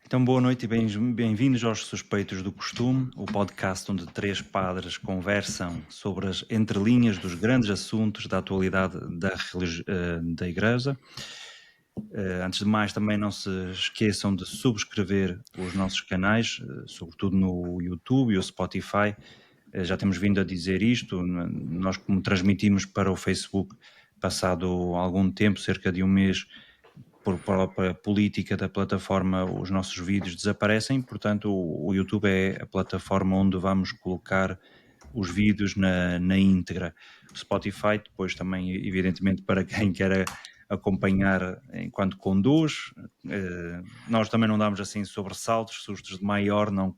Então, boa noite e bem-vindos aos Suspeitos do Costume, o podcast onde três padres conversam sobre as entrelinhas dos grandes assuntos da atualidade da Igreja. Antes de mais, também não se esqueçam de subscrever os nossos canais, sobretudo no YouTube e o Spotify. Já temos vindo a dizer isto, nós como transmitimos para o Facebook, passado algum tempo, cerca de um mês, por própria política da plataforma, os nossos vídeos desaparecem, portanto o YouTube é a plataforma onde vamos colocar os vídeos na íntegra. O Spotify depois também, evidentemente, para quem quer acompanhar enquanto conduz. Nós também não damos assim sobressaltos, sustos de maior, não,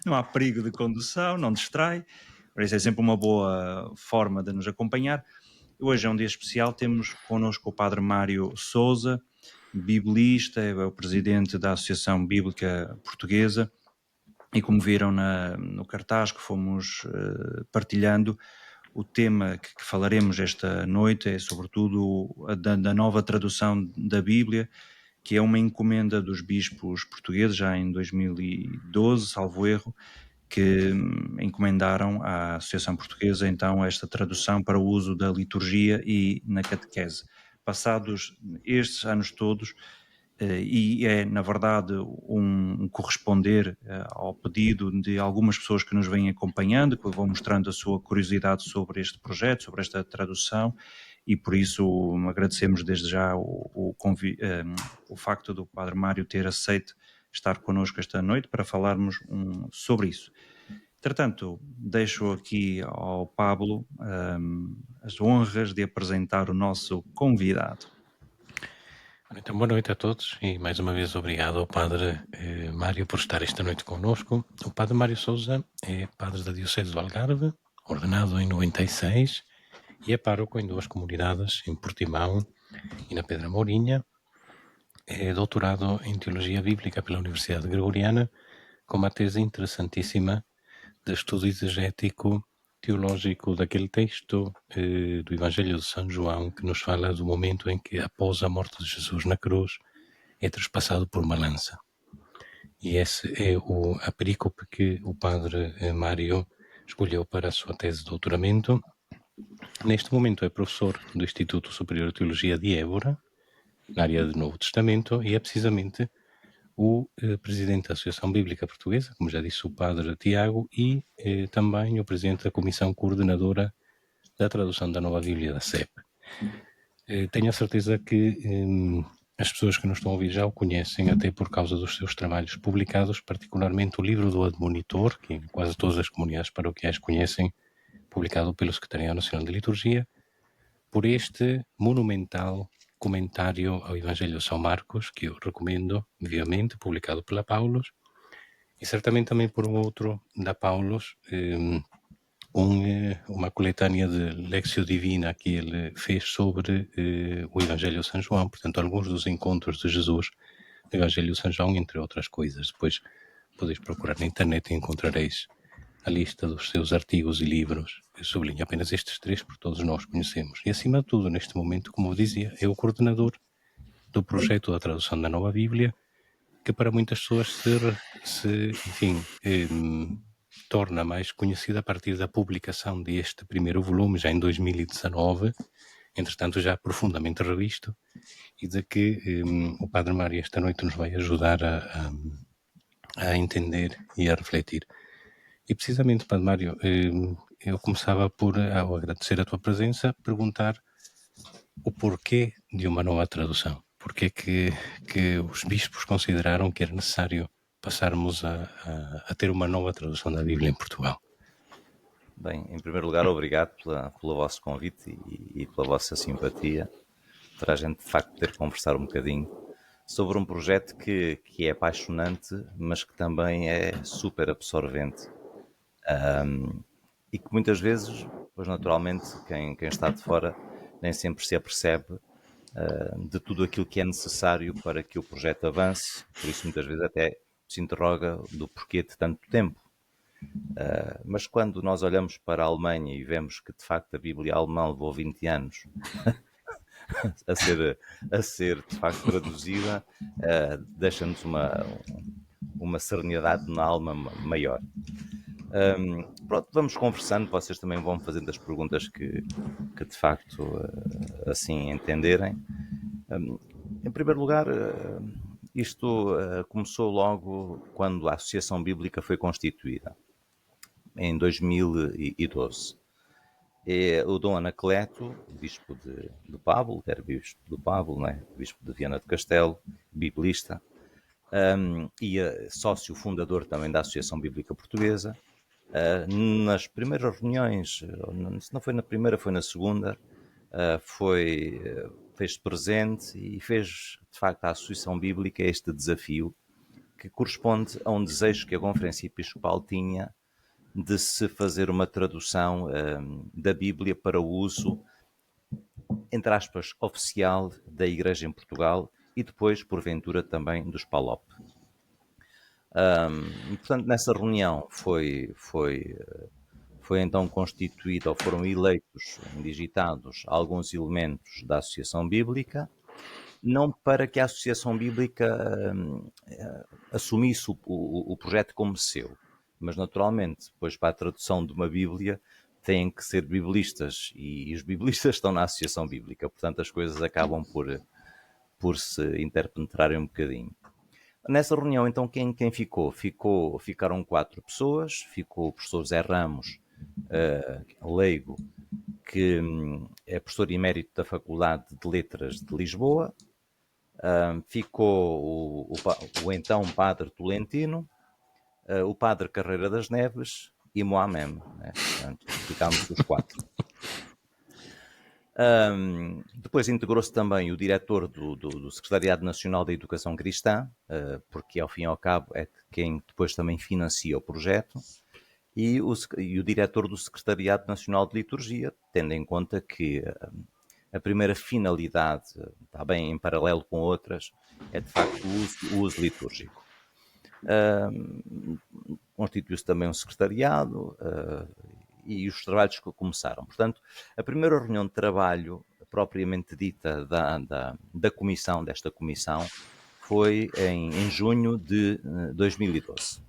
não há perigo de condução, não distrai, por isso é sempre uma boa forma de nos acompanhar. Hoje é um dia especial, temos connosco o Padre Mário Sousa, biblista, é o presidente da Associação Bíblica Portuguesa, e como viram no cartaz que fomos partilhando, o tema que falaremos esta noite é sobretudo da nova tradução da Bíblia, que é uma encomenda dos bispos portugueses, já em 2012, salvo erro, que encomendaram à Associação Portuguesa então esta tradução para o uso da liturgia e na catequese. Passados estes anos todos, e é na verdade um corresponder ao pedido de algumas pessoas que nos vêm acompanhando, que vão mostrando a sua curiosidade sobre este projeto, sobre esta tradução, e por isso agradecemos desde já o facto do Padre Mário ter aceito estar connosco esta noite para falarmos sobre isso. Entretanto, deixo aqui ao Pablo as honras de apresentar o nosso convidado. Então, boa noite a todos e mais uma vez obrigado ao Padre Mário por estar esta noite connosco. O Padre Mário Sousa é padre da Diocese do Algarve, ordenado em 96 e é pároco em duas comunidades, em Portimão e na Pedra Mourinha. É doutorado em Teologia Bíblica pela Universidade Gregoriana, com uma tese interessantíssima de estudo exegético teológico daquele texto do Evangelho de São João, que nos fala do momento em que, após a morte de Jesus na cruz, é trespassado por uma lança. E esse é a perícope que o padre Mário escolheu para a sua tese de doutoramento. Neste momento é professor do Instituto Superior de Teologia de Évora, na área do Novo Testamento, e é precisamente o presidente da Associação Bíblica Portuguesa, como já disse o padre Tiago, e também o presidente da Comissão Coordenadora da Tradução da Nova Bíblia da CEP. Tenho a certeza que as pessoas que nos estão a ouvir já o conhecem, até por causa dos seus trabalhos publicados, particularmente o livro do Admonitor, que quase todas as comunidades paroquiais conhecem, publicado pelo Secretariado Nacional de Liturgia, por este monumental comentário ao Evangelho de São Marcos, que eu recomendo vivamente, publicado pela Paulus, e certamente também por um outro da Paulus, uma coletânea de Lectio Divina que ele fez sobre o Evangelho de São João, portanto, alguns dos encontros de Jesus no Evangelho de São João, entre outras coisas. Depois podeis procurar na internet e encontrareis a lista dos seus artigos e livros. Eu sublinho apenas estes três, porque todos nós conhecemos. E, acima de tudo, neste momento, como eu dizia, é o coordenador do projeto da tradução da Nova Bíblia, que para muitas pessoas torna mais conhecida a partir da publicação deste primeiro volume, já em 2019, entretanto já profundamente revisto, e de que o Padre Mário esta noite nos vai ajudar a entender e a refletir. E precisamente, Padre Mário, eu começava por, ao agradecer a tua presença, perguntar o porquê de uma nova tradução. Porquê que os bispos consideraram que era necessário passarmos a ter uma nova tradução da Bíblia em Portugal? Bem, em primeiro lugar, obrigado pelo vosso convite e pela vossa simpatia, para a gente de facto poder conversar um bocadinho sobre um projeto que é apaixonante, mas que também é super absorvente. E que muitas vezes, pois naturalmente, quem está de fora nem sempre se apercebe de tudo aquilo que é necessário para que o projeto avance, por isso muitas vezes até se interroga do porquê de tanto tempo. Mas quando nós olhamos para a Alemanha e vemos que de facto a Bíblia alemã levou 20 anos a ser de facto traduzida, deixa-nos uma serenidade na alma maior. Pronto, vamos conversando, vocês também vão fazendo as perguntas que de facto assim entenderem. Em primeiro lugar, isto começou logo quando a Associação Bíblica foi constituída, em 2012. O Dom Anacleto, bispo de Pábulo, era bispo de Pábulo, né? Bispo de Viana do Castelo, biblista, e sócio fundador também da Associação Bíblica Portuguesa. Nas primeiras reuniões, se não foi na primeira, foi na segunda, fez-se presente e fez, de facto, à Associação Bíblica este desafio que corresponde a um desejo que a Conferência Episcopal tinha de se fazer uma tradução da Bíblia para o uso, entre aspas, oficial da Igreja em Portugal e depois, porventura, também dos PALOP. Portanto, nessa reunião foi então constituído, ou foram eleitos, indigitados, alguns elementos da Associação Bíblica, não para que a Associação Bíblica assumisse o projeto como seu, mas naturalmente, depois para a tradução de uma Bíblia, têm que ser biblistas, e os biblistas estão na Associação Bíblica, portanto as coisas acabam por se interpenetrarem um bocadinho. Nessa reunião, então, quem ficou? Ficaram 4 pessoas. Ficou o professor Zé Ramos, leigo, que é professor emérito da Faculdade de Letras de Lisboa. Ficou o então padre Tolentino, o padre Carreira das Neves e Moamem, né? Portanto, ficámos os 4. Depois integrou-se também o diretor do Secretariado Nacional da Educação Cristã, porque ao fim e ao cabo é quem depois também financia o projeto, e o diretor do Secretariado Nacional de Liturgia, tendo em conta que a primeira finalidade, está bem em paralelo com outras, é de facto o uso litúrgico. Constituiu-se também um secretariado e os trabalhos que começaram. Portanto, a primeira reunião de trabalho propriamente dita desta comissão, foi em junho de 2012.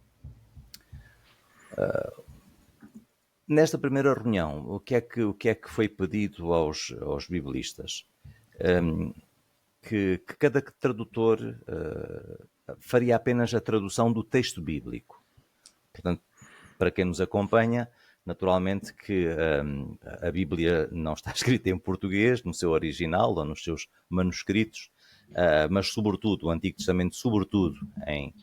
Nesta primeira reunião, o que é que foi pedido aos biblistas? Que cada tradutor faria apenas a tradução do texto bíblico. Portanto, para quem nos acompanha, naturalmente que a Bíblia não está escrita em português, no seu original ou nos seus manuscritos, mas sobretudo, o Antigo Testamento sobretudo em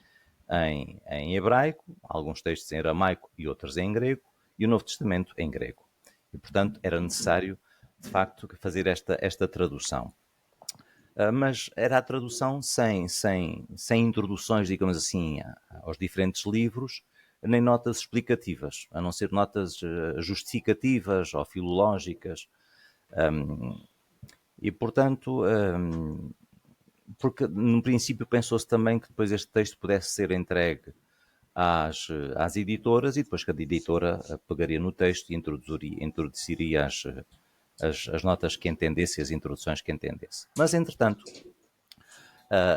hebraico, alguns textos em aramaico e outros em grego, e o Novo Testamento em grego. E, portanto, era necessário, de facto, fazer esta tradução. Mas era a tradução sem introduções, digamos assim, aos diferentes livros, nem notas explicativas, a não ser notas justificativas ou filológicas. E, portanto, porque no princípio pensou-se também que depois este texto pudesse ser entregue às editoras, e depois cada editora pegaria no texto e introduziria as notas que entendesse, as introduções que entendesse. Mas, entretanto,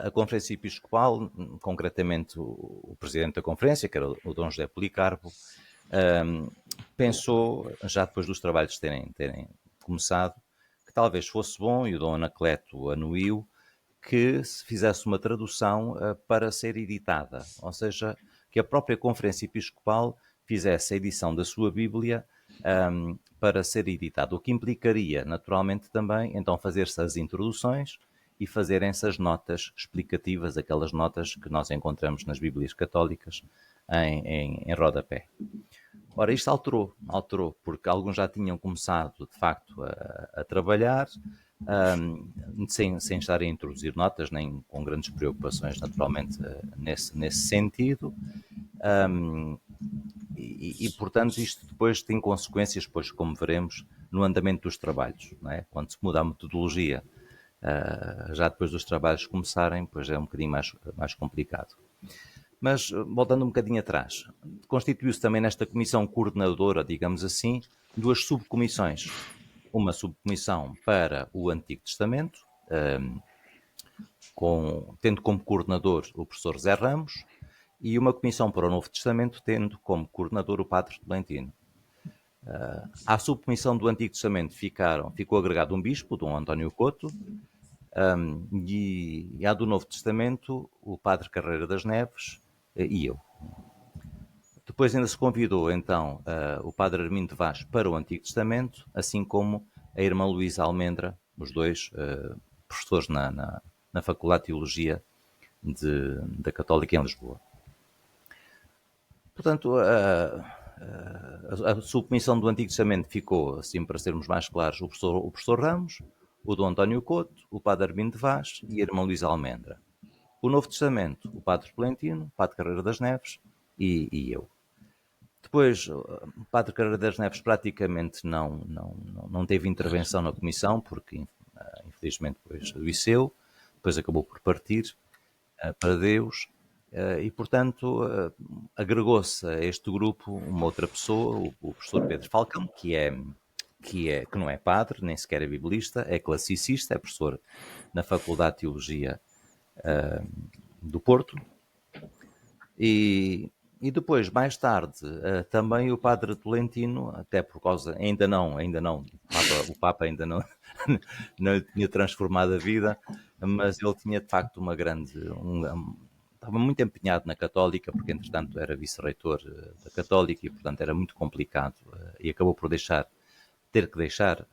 a Conferência Episcopal, concretamente o presidente da Conferência, que era o Dom José Policarpo, pensou, já depois dos trabalhos terem começado, que talvez fosse bom, e o Dom Anacleto anuiu, que se fizesse uma tradução para ser editada, ou seja, que a própria Conferência Episcopal fizesse a edição da sua Bíblia para ser editada, o que implicaria, naturalmente, também, então, fazer-se as introduções e fazerem-se as notas explicativas, aquelas notas que nós encontramos nas Bíblias católicas em rodapé. Ora, isto alterou, porque alguns já tinham começado, de facto, a trabalhar, sem estar a introduzir notas, nem com grandes preocupações, naturalmente, nesse sentido. E, portanto, isto depois tem consequências, pois, como veremos, no andamento dos trabalhos, não é? Quando se muda a metodologia, já depois dos trabalhos começarem, pois é um bocadinho mais complicado. Mas, voltando um bocadinho atrás, constituiu-se também nesta comissão coordenadora, digamos assim, 2 subcomissões. uma subcomissão para o Antigo Testamento, tendo como coordenador o professor Zé Ramos, e uma comissão para o Novo Testamento, tendo como coordenador o padre Tolentino. À subcomissão do Antigo Testamento ficou agregado um bispo, Dom António Couto, e à do Novo Testamento, o padre Carreira das Neves e eu. Depois ainda se convidou, então, o padre Armindo Vaz para o Antigo Testamento, assim como a irmã Luísa Almendra, os dois professores na Faculdade de Teologia da Católica em Lisboa. Portanto, a subcomissão do Antigo Testamento ficou, assim para sermos mais claros, o professor Ramos, o Dom António Couto, o padre Armindo Vaz e a irmã Luísa Almendra. O Novo Testamento, o padre Tolentino, o padre Carreira das Neves e eu. Depois, o padre Carreira das Neves praticamente não teve intervenção na comissão, porque infelizmente depois adoeceu, depois acabou por partir para Deus, e portanto agregou-se a este grupo uma outra pessoa, o professor Pedro Falcão, que não é padre, nem sequer é biblista, é classicista, é professor na Faculdade de Teologia do Porto, e depois, mais tarde, também o padre Tolentino, até por causa, ainda não, o Papa ainda não tinha transformado a vida, mas ele tinha de facto estava muito empenhado na Católica, porque entretanto era vice-reitor da Católica e portanto era muito complicado, e acabou por ter que deixar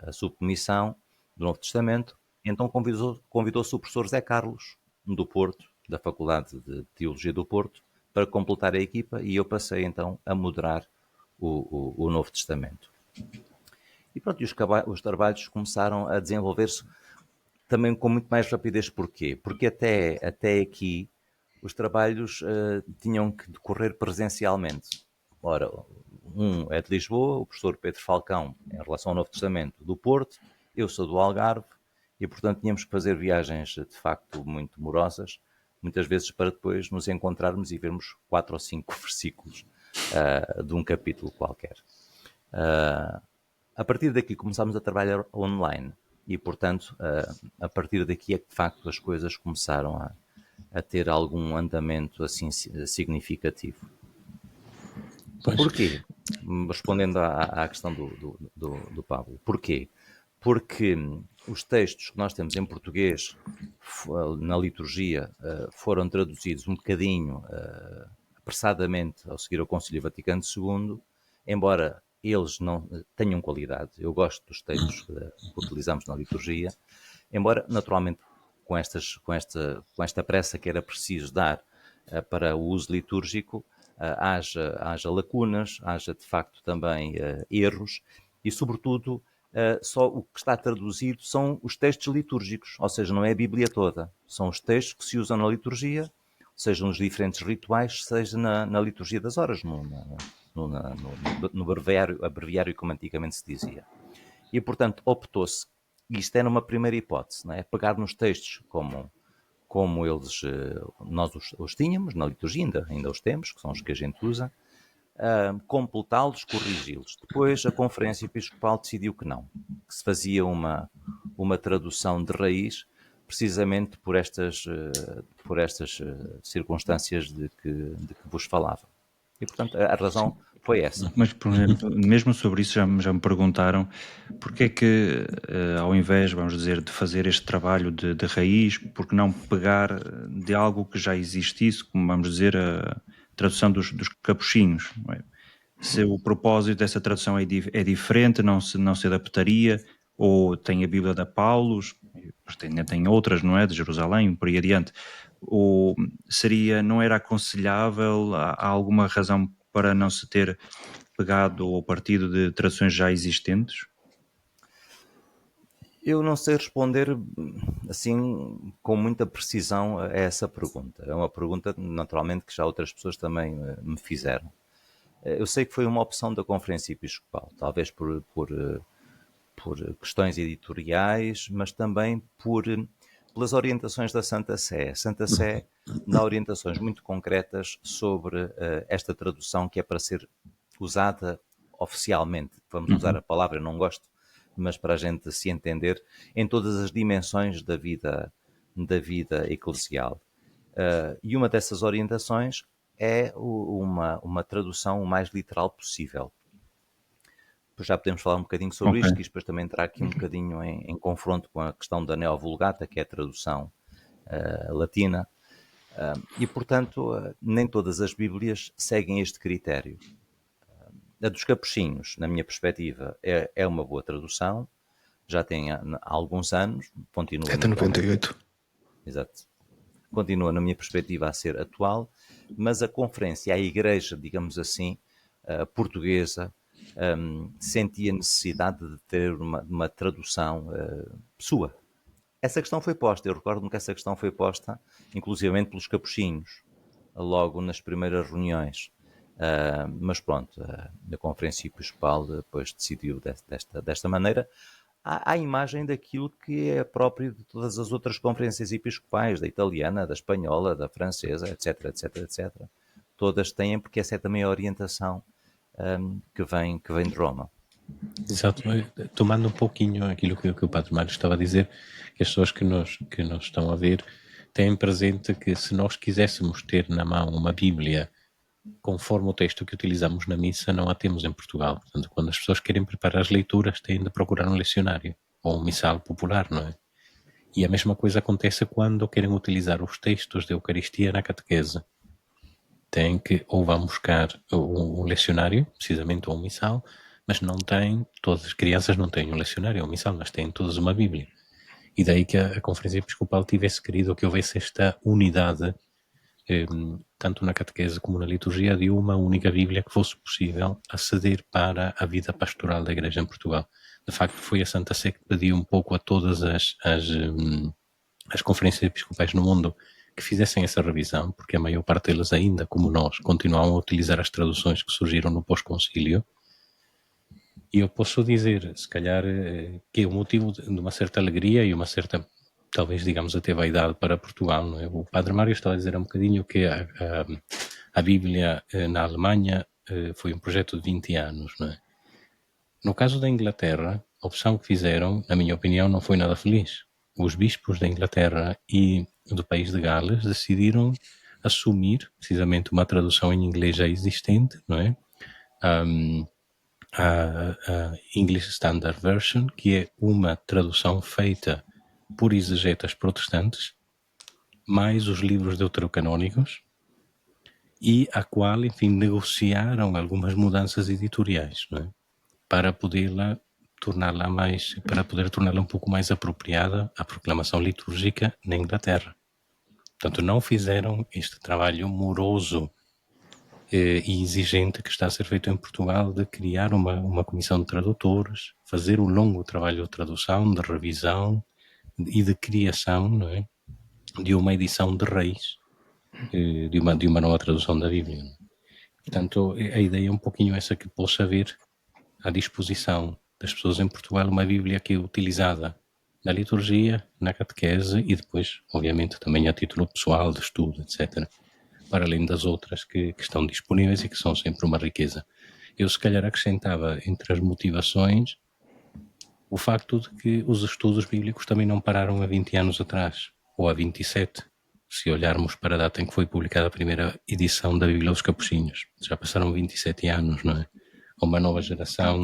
a subcomissão do Novo Testamento. Então convidou-se o professor Zé Carlos, do Porto, da Faculdade de Teologia do Porto, para completar a equipa, e eu passei então a moderar o Novo Testamento. E pronto, os trabalhos começaram a desenvolver-se também com muito mais rapidez. Porquê? Porque até aqui os trabalhos tinham que decorrer presencialmente. Ora, um é de Lisboa, o professor Pedro Falcão, em relação ao Novo Testamento, do Porto, eu sou do Algarve, e portanto tínhamos que fazer viagens de facto muito demorosas, muitas vezes para depois nos encontrarmos e vermos 4 ou 5 versículos de um capítulo qualquer. A partir daqui começámos a trabalhar online e, portanto, a partir daqui é que de facto as coisas começaram a ter algum andamento assim significativo. Pois. Porquê? Respondendo à questão do Pablo. Porquê? Porque os textos que nós temos em português na liturgia foram traduzidos um bocadinho apressadamente ao seguir ao Concílio Vaticano II, embora eles não tenham qualidade. Eu gosto dos textos que utilizamos na liturgia, embora naturalmente com esta pressa que era preciso dar para o uso litúrgico, haja lacunas, haja de facto também erros e, sobretudo, só o que está traduzido são os textos litúrgicos, ou seja, não é a Bíblia toda. São os textos que se usam na liturgia, seja nos diferentes rituais, seja na liturgia das horas, no abreviário, como antigamente se dizia. E, portanto, optou-se, isto era uma primeira hipótese, não é? Pegar nos textos como nós os tínhamos na liturgia, ainda os temos, que são os que a gente usa, completá-los, corrigi-los. Depois a Conferência Episcopal decidiu que não, que se fazia uma tradução de raiz, precisamente por estas circunstâncias de que vos falava. E, portanto, a razão foi essa. Mas, por exemplo, mesmo sobre isso já me perguntaram porque é que, ao invés, vamos dizer, de fazer este trabalho de raiz, porque não pegar de algo que já existisse, como vamos dizer, a tradução dos capuchinhos, não é? Se o propósito dessa tradução é diferente, não se adaptaria, ou tem a Bíblia da Paulus, tem outras, não é? De Jerusalém, por aí adiante. Ou não era aconselhável, há alguma razão para não se ter pegado ou partido de traduções já existentes? Eu não sei responder assim com muita precisão a essa pergunta. É uma pergunta, naturalmente, que já outras pessoas também me fizeram. Eu sei que foi uma opção da Conferência Episcopal, talvez por questões editoriais, mas também pelas orientações da Santa Sé. A Santa Sé dá orientações muito concretas sobre esta tradução que é para ser usada oficialmente. Vamos usar a palavra, eu não gosto mas para a gente se entender em todas as dimensões da vida eclesial. E uma dessas orientações é uma tradução o mais literal possível. Depois já podemos falar um bocadinho sobre isto, que isto depois também entra aqui um bocadinho em confronto com a questão da Neo-Vulgata, que é a tradução latina. E, portanto, nem todas as Bíblias seguem este critério. A dos Capuchinhos, na minha perspectiva, é uma boa tradução, já tem há alguns anos, continua... É de 98. Exato. Continua, na minha perspectiva, a ser atual, mas a conferência, a igreja, digamos assim, portuguesa, sentia necessidade de ter uma tradução sua. Essa questão foi posta, eu recordo-me que essa questão foi posta, inclusivamente pelos Capuchinhos, logo nas primeiras reuniões. Mas pronto, a Conferência Episcopal depois decidiu desta maneira, à imagem daquilo que é próprio de todas as outras conferências episcopais, da italiana, da espanhola, da francesa, etc, etc, etc. Todas têm, porque essa é também a orientação que vem de Roma. Exato, tomando um pouquinho aquilo que o Padre Mário estava a dizer, que as pessoas que nos estão a ver têm presente que se nós quiséssemos ter na mão uma Bíblia conforme o texto que utilizamos na missa, não a temos em Portugal. Portanto, quando as pessoas querem preparar as leituras, têm de procurar um lecionário ou um missal popular, não é? E a mesma coisa acontece quando querem utilizar os textos da Eucaristia na catequese. Têm que ou vão buscar um lecionário, precisamente, ou um missal, mas não têm, todas as crianças não têm um lecionário ou um missal, mas têm todas uma Bíblia. E daí que a Conferência Episcopal tivesse querido que houvesse esta unidade, tanto na catequese como na liturgia, de uma única Bíblia que fosse possível aceder para a vida pastoral da Igreja em Portugal. De facto, foi a Santa Sé que pediu um pouco a todas as conferências episcopais no mundo que fizessem essa revisão, porque a maior parte delas ainda, como nós, continuam a utilizar as traduções que surgiram no pós-concílio. E eu posso dizer, se calhar, que é um motivo de uma certa alegria e uma certa, talvez, digamos, até vaidade para Portugal, não é? O Padre Mário estava a dizer um bocadinho que a Bíblia na Alemanha foi um projeto de 20 anos, não é? No caso da Inglaterra, a opção que fizeram, na minha opinião, não foi nada feliz. Os bispos da Inglaterra e do país de Gales decidiram assumir, precisamente, uma tradução em inglês já existente, não é? A English Standard Version, que é uma tradução feita por exegetas protestantes, mais os livros deuterocanônicos, e a qual, enfim, negociaram algumas mudanças editoriais, não é? Para poder torná-la um pouco mais apropriada à proclamação litúrgica na Inglaterra. Portanto, não fizeram este trabalho moroso e exigente que está a ser feito em Portugal de criar uma comissão de tradutores, fazer um longo trabalho de tradução, de revisão e de criação, não é? De uma edição de raiz, de uma nova tradução da Bíblia. Não é? Portanto, a ideia é um pouquinho essa, que possa haver à disposição das pessoas em Portugal uma Bíblia que é utilizada na liturgia, na catequese e depois, obviamente, também a título pessoal de estudo, etc., para além das outras que estão disponíveis e que são sempre uma riqueza. Eu, se calhar, acrescentava entre as motivações o facto de que os estudos bíblicos também não pararam há 20 anos atrás, ou há 27, se olharmos para a data em que foi publicada a primeira edição da Bíblia dos Capuchinhos. Já passaram 27 anos, não é? Uma nova geração,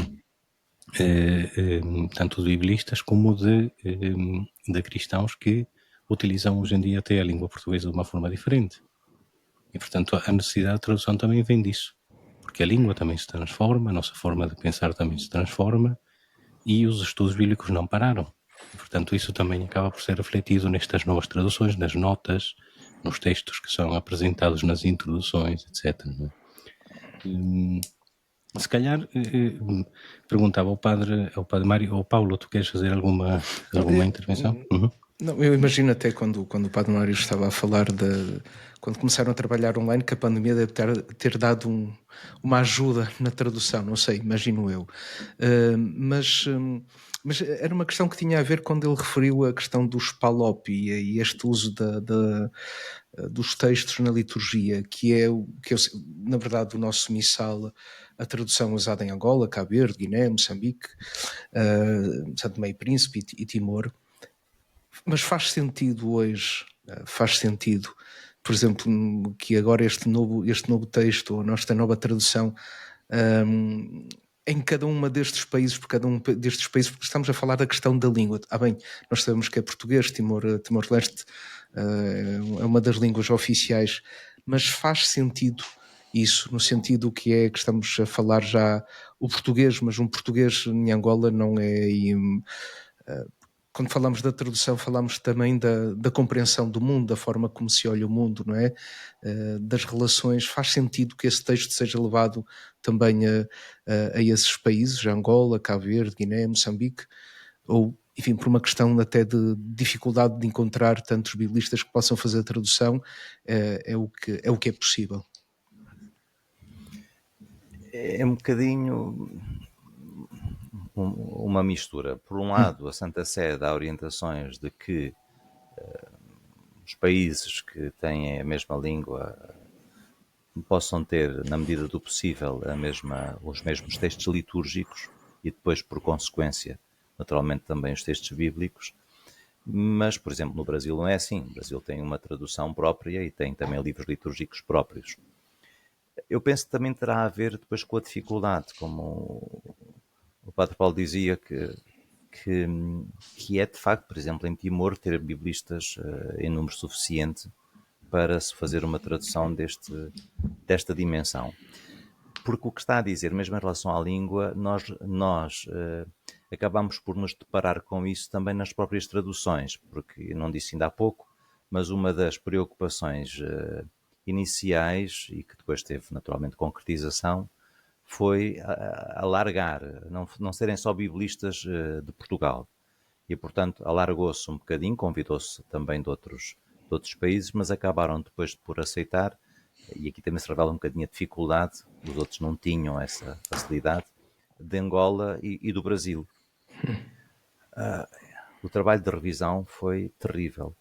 tanto de biblistas como de cristãos que utilizam hoje em dia até a língua portuguesa de uma forma diferente. E, portanto, a necessidade de tradução também vem disso, porque a língua também se transforma, a nossa forma de pensar também se transforma e os estudos bíblicos não pararam. E, portanto, isso também acaba por ser refletido nestas novas traduções, nas notas, nos textos que são apresentados nas introduções, etc. Não é? Se calhar perguntava ao padre Mário ou Paulo, tu queres fazer alguma intervenção? Não, eu imagino até quando o Padre Mário estava a falar quando começaram a trabalhar online, que a pandemia deve ter dado uma ajuda na tradução, não sei, imagino eu. Mas Mas era uma questão que tinha a ver quando ele referiu a questão dos PALOP e este uso dos textos na liturgia, que é na verdade o nosso missal, a tradução usada em Angola, Cabo Verde, Guiné, Moçambique, Santo Tomé e Príncipe e Timor. Mas faz sentido hoje, por exemplo, que agora este novo texto, ou esta nova tradução, em cada um destes países, porque estamos a falar da questão da língua. Bem, nós sabemos que é português, Timor-Leste é uma das línguas oficiais, mas faz sentido isso, no sentido que estamos a falar já o português, mas um português em Angola não é... quando falamos da tradução, falamos também da compreensão do mundo, da forma como se olha o mundo, não é? Das relações. Faz sentido que esse texto seja levado também a esses países, Angola, Cabo Verde, Guiné, Moçambique, ou, enfim, por uma questão até de dificuldade de encontrar tantos biblistas que possam fazer a tradução, é o que é possível. É um bocadinho uma mistura. Por um lado, a Santa Sé dá orientações de que os países que têm a mesma língua possam ter, na medida do possível, os mesmos textos litúrgicos e depois, por consequência, naturalmente também os textos bíblicos. Mas, por exemplo, no Brasil não é assim. O Brasil tem uma tradução própria e tem também livros litúrgicos próprios. Eu penso que também terá a ver depois com a dificuldade, como o Padre Paulo dizia, que é de facto, por exemplo, em Timor, ter biblistas em número suficiente para se fazer uma tradução desta dimensão. Porque o que está a dizer, mesmo em relação à língua, nós acabamos por nos deparar com isso também nas próprias traduções, porque eu não disse ainda há pouco, mas uma das preocupações iniciais, e que depois teve naturalmente concretização, foi alargar, não serem só biblistas de Portugal. E, portanto, alargou-se um bocadinho, convidou-se também de outros países, mas acabaram depois por aceitar, e aqui também se revela um bocadinho a dificuldade, os outros não tinham essa facilidade, de Angola e do Brasil. O trabalho de revisão foi terrível,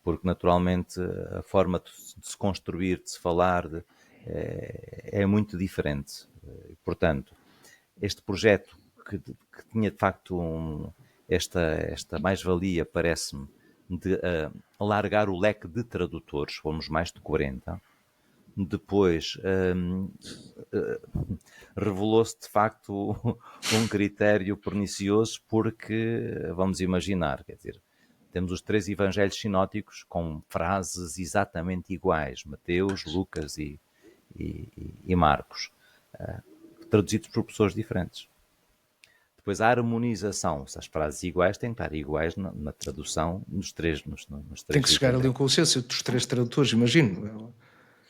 porque naturalmente a forma de se construir, de se falar, é muito diferente. Portanto, este projeto que tinha de facto esta mais-valia, parece-me, de alargar o leque de tradutores, fomos mais de 40, depois revelou-se de facto um critério pernicioso, porque, vamos imaginar, quer dizer, temos os 3 evangelhos sinóticos com frases exatamente iguais, Mateus, Lucas e Marcos, traduzidos por pessoas diferentes. Depois a harmonização, se as frases iguais têm que estar iguais na tradução nos três. Tem que chegar ali um consenso dos 3 tradutores, imagino.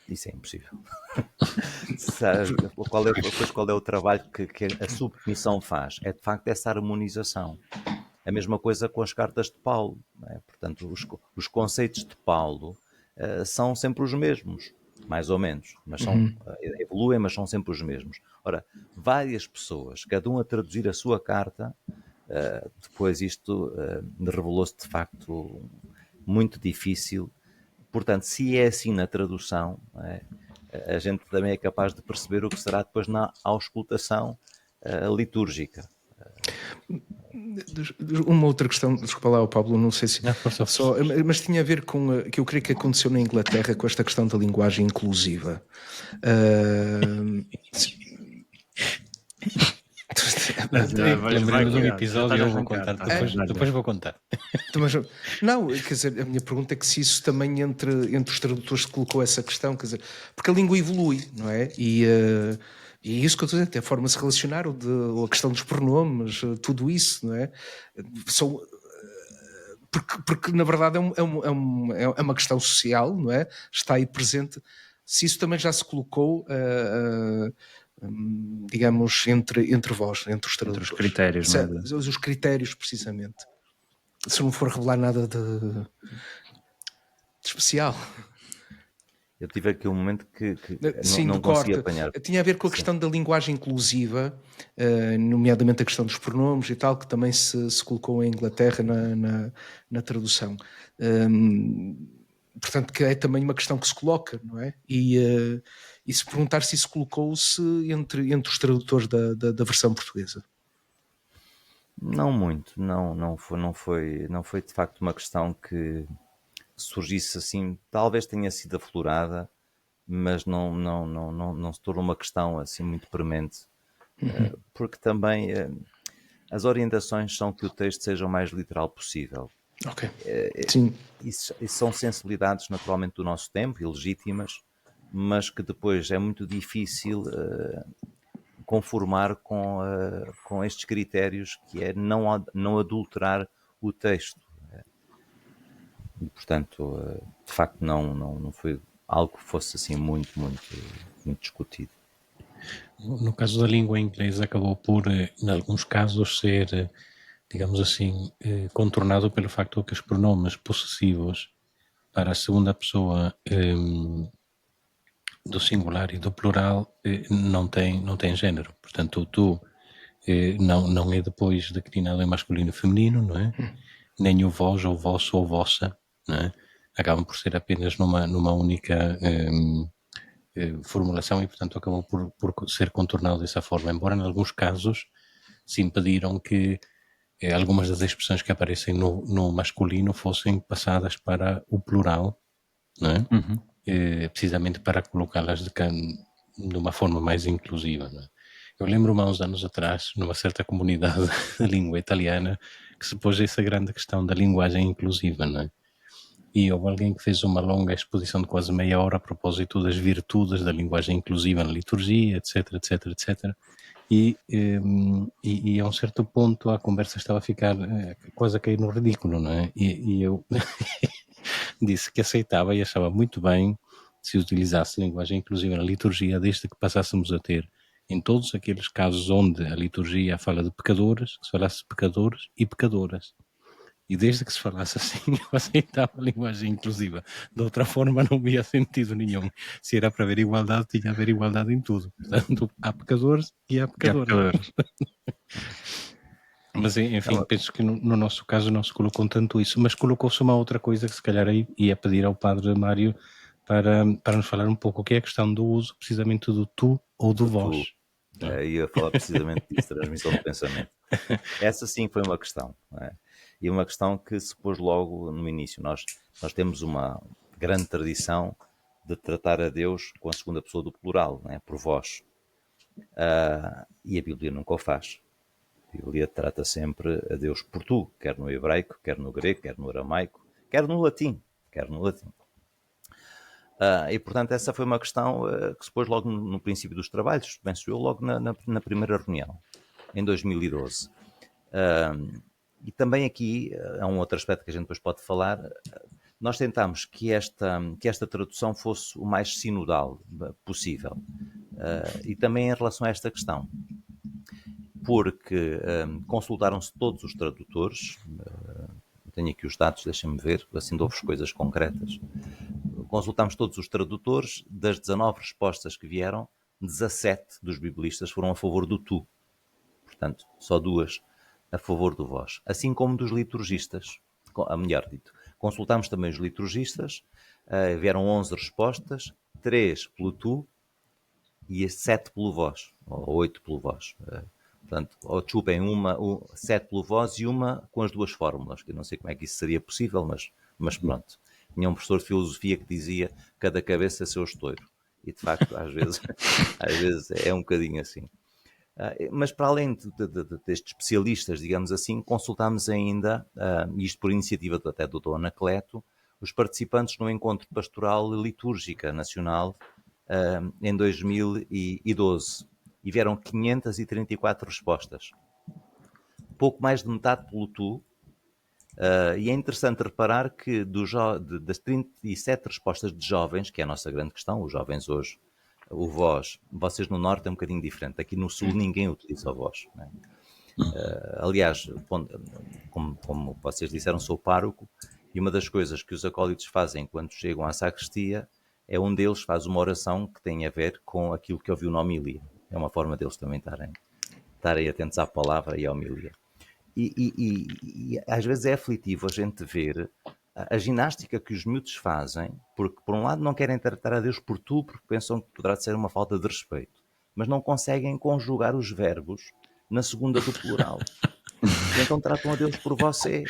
Isso é impossível. Qual é o trabalho que a submissão faz? É de facto essa harmonização. A mesma coisa com as cartas de Paulo. Não é? Portanto, os conceitos de Paulo são sempre os mesmos, mais ou menos, mas evoluem, mas são sempre os mesmos. Ora, várias pessoas, cada um a traduzir a sua carta, depois isto revelou-se de facto muito difícil. Portanto, se é assim na tradução, a gente também é capaz de perceber o que será depois na auscultação litúrgica. Uma outra questão, desculpa lá, Pablo, não sei se mas tinha a ver com que eu creio que aconteceu na Inglaterra com esta questão da linguagem inclusiva. Lembramos um episódio, eu vou contar depois vou contar. Não, quer dizer, a minha pergunta é que se isso também entre os tradutores se colocou essa questão, quer dizer, porque a língua evolui, não é? E é isso que eu estou a dizer, até a forma de se relacionar, ou a questão dos pronomes, tudo isso, não é? Porque na verdade é uma questão social, não é? Está aí presente. Se isso também já se colocou, digamos, entre vós, entre os tradutores. Entre os critérios, não é? Os critérios, precisamente. Se não for revelar nada de especial. Eu tive aqui um momento que Sim, não do consegui corte. apanhar. Tinha a ver com a Sim. questão da linguagem inclusiva, nomeadamente a questão dos pronomes e tal, que também se colocou em Inglaterra na tradução. Portanto, que é também uma questão que se coloca, não é? E se perguntar se isso colocou-se entre os tradutores da versão portuguesa. Não muito, não foi de facto uma questão que surgisse assim, talvez tenha sido aflorada, mas não se tornou uma questão assim muito premente, porque também as orientações são que o texto seja o mais literal possível. Ok. Sim. Isso são sensibilidades naturalmente do nosso tempo e legítimas, mas que depois é muito difícil conformar com estes critérios, que é não adulterar o texto. E, portanto, de facto, não foi algo que fosse assim muito discutido. No caso da língua inglesa, acabou por, em alguns casos, ser, digamos assim, contornado pelo facto que os pronomes possessivos para a segunda pessoa do singular e do plural não tem género. Portanto, o tu não é depois declinado em masculino e feminino, não é? Nem o vós, ou vosso, ou vossa, não é? Acabam por ser apenas numa única formulação e, portanto, acabou por ser contornado dessa forma. Embora, em alguns casos, se impediram que algumas das expressões que aparecem no masculino fossem passadas para o plural, não é? Precisamente para colocá-las de uma forma mais inclusiva, não é? Eu lembro-me há uns anos atrás, numa certa comunidade de língua italiana, que se pôs essa grande questão da linguagem inclusiva, não é? E houve alguém que fez uma longa exposição de quase meia hora a propósito das virtudes da linguagem inclusiva na liturgia, etc, etc, etc. E a um certo ponto a conversa estava a ficar quase a cair no ridículo, não é? E eu disse que aceitava e achava muito bem se utilizasse linguagem inclusiva na liturgia, desde que passássemos a ter, em todos aqueles casos onde a liturgia fala de pecadores, que se falasse de pecadores e pecadoras. E desde que se falasse assim, eu aceitava a linguagem inclusiva. De outra forma, não via sentido nenhum. Se era para haver igualdade, tinha de haver igualdade em tudo. Portanto, há pecadores e há pecadoras. Mas, enfim, penso que no nosso caso não se colocou tanto isso, mas colocou-se uma outra coisa que se calhar ia pedir ao Padre Mário para nos falar um pouco, que é a questão do uso precisamente do tu ou do vós. Ia falar precisamente disso, transmissão de pensamento. Essa sim foi uma questão, não é? E uma questão que se pôs logo no início. Nós temos uma grande tradição de tratar a Deus com a segunda pessoa do plural, não é? Por vós. E a Bíblia nunca o faz. A Bíblia trata sempre a Deus por tu, quer no hebraico, quer no grego, quer no aramaico, quer no latim. E, portanto, essa foi uma questão que se pôs logo no princípio dos trabalhos, penso eu, logo na primeira reunião, em 2012. E também aqui há um outro aspecto que a gente depois pode falar. Nós tentámos que esta tradução fosse o mais sinodal possível. E também em relação a esta questão, porque consultaram-se todos os tradutores. Tenho aqui os dados, deixem-me ver, assim dou-vos coisas concretas. Consultámos todos os tradutores. Das 19 respostas que vieram, 17 dos biblistas foram a favor do tu. Portanto, só 2 a favor do vós. Assim como dos liturgistas, melhor dito. Consultámos também os liturgistas, vieram 11 respostas, 3 pelo tu e 7 pelo vós, ou 8 pelo vós. Portanto, desculpem, 7 pelo vós e uma com as duas fórmulas, que eu não sei como é que isso seria possível, mas pronto. Tinha um professor de filosofia que dizia cada cabeça é seu estouro. E de facto, às vezes é um bocadinho assim. Mas para além destes especialistas, digamos assim, consultámos ainda, isto por iniciativa até do Dom Anacleto, os participantes no Encontro Pastoral Litúrgica Nacional em 2012. E vieram 534 respostas. Pouco mais de metade pelo tu. E é interessante reparar que das 37 respostas de jovens, que é a nossa grande questão, os jovens hoje, o vós, vocês no norte é um bocadinho diferente, aqui no sul ninguém utiliza o vós, não é? Aliás, como vocês disseram, sou pároco, e uma das coisas que os acólitos fazem quando chegam à sacristia é um deles faz uma oração que tem a ver com aquilo que ouviu na homilia. É uma forma deles também estarem atentos à palavra e à homilia. E às vezes é aflitivo a gente ver a ginástica que os miúdos fazem, porque por um lado não querem tratar a Deus por tu, porque pensam que poderá ser uma falta de respeito, mas não conseguem conjugar os verbos na segunda do plural. E então tratam a Deus por você.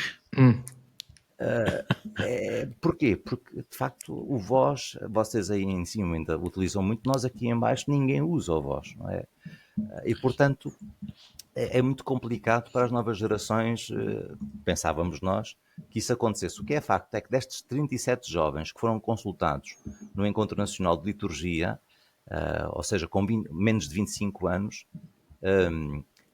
Porquê? Porque, de facto, o vós, vocês aí em cima ainda utilizam muito, nós aqui em baixo ninguém usa o vós, não é? E, portanto, é muito complicado para as novas gerações, pensávamos nós, que isso acontecesse. O que é facto é que destes 37 jovens que foram consultados no Encontro Nacional de Liturgia, ou seja, com menos de 25 anos,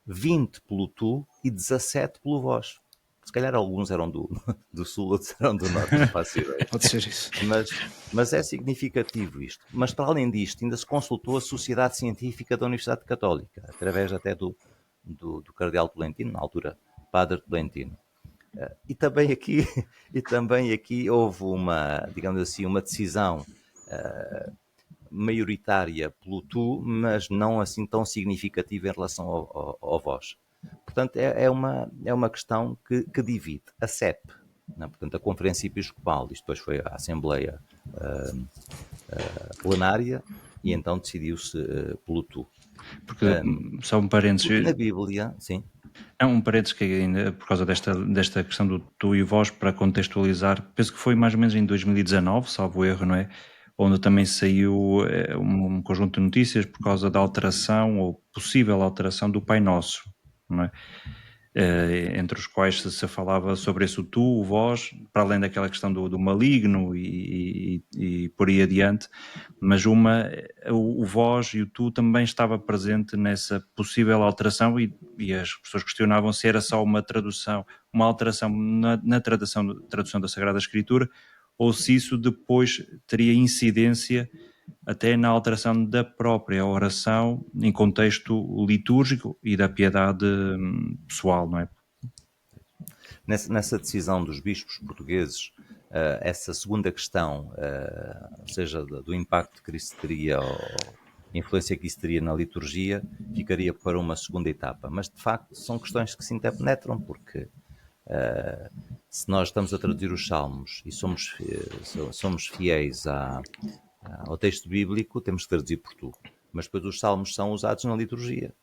20 pelo tu e 17 pelo vós. Se calhar alguns eram do sul, outros eram do norte, não faço ideia. Pode ser isso. Mas é significativo isto. Mas para além disto, ainda se consultou a Sociedade Científica da Universidade Católica, através até do cardeal Tolentino, na altura padre Tolentino. E também aqui houve uma, digamos assim, uma decisão maioritária pelo tu, mas não assim tão significativa em relação ao vós. Portanto, é uma questão que divide. A CEP, né? Portanto, a Conferência Episcopal, isto depois foi a Assembleia Plenária, e então decidiu-se pelo tu. Porque, só um parênteses... Na Bíblia, sim. É um parênteses que ainda, por causa desta questão do tu e vós, para contextualizar, penso que foi mais ou menos em 2019, salvo erro, não é? Onde também saiu um conjunto de notícias por causa da alteração ou possível alteração do Pai Nosso, não é? Entre os quais se falava sobre esse o tu, o vós, para além daquela questão do maligno e por aí adiante, mas o vós e o tu também estava presente nessa possível alteração e as pessoas questionavam se era só uma alteração na tradução da Sagrada Escritura, ou se isso depois teria incidência até na alteração da própria oração em contexto litúrgico e da piedade pessoal, não é? Nessa decisão dos bispos portugueses, essa segunda questão, ou seja, do impacto que isso teria, ou influência que isso teria na liturgia, ficaria para uma segunda etapa. Mas, de facto, são questões que se interpenetram, porque se nós estamos a traduzir os Salmos e somos fiéis ao texto bíblico, temos que traduzir por tu. Mas depois os salmos são usados na liturgia.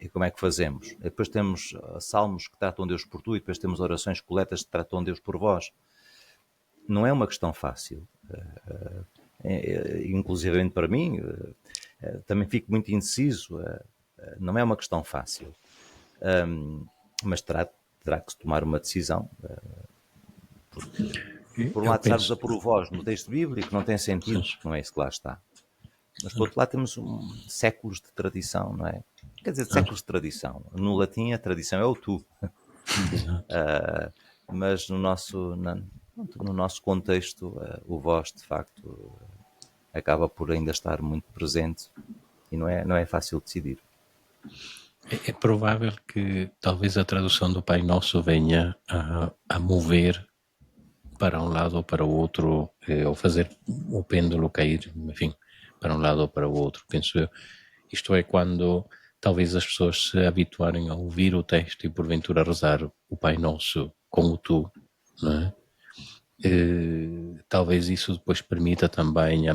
E como é que fazemos? E depois temos salmos que tratam Deus por tu e depois temos orações coletas que tratam Deus por vós. Não é uma questão fácil. Inclusivamente para mim, também fico muito indeciso. Não é uma questão fácil. Mas terá que se tomar uma decisão. Por um lado, estarmos a pôr o vós no texto bíblico não tem sentido, não é isso que lá está. Mas por outro lado temos séculos de tradição, não é? Quer dizer, séculos de tradição. No latim a tradição é o tu. Mas no nosso contexto, o vós, de facto, acaba por ainda estar muito presente e não é fácil decidir. É provável que talvez a tradução do Pai Nosso venha a mover para um lado ou para o outro, ou fazer o pêndulo cair, enfim, para um lado ou para o outro, penso eu. Isto é, quando talvez as pessoas se habituarem a ouvir o texto e porventura rezar o Pai Nosso com o tu, não é? Talvez isso depois permita também a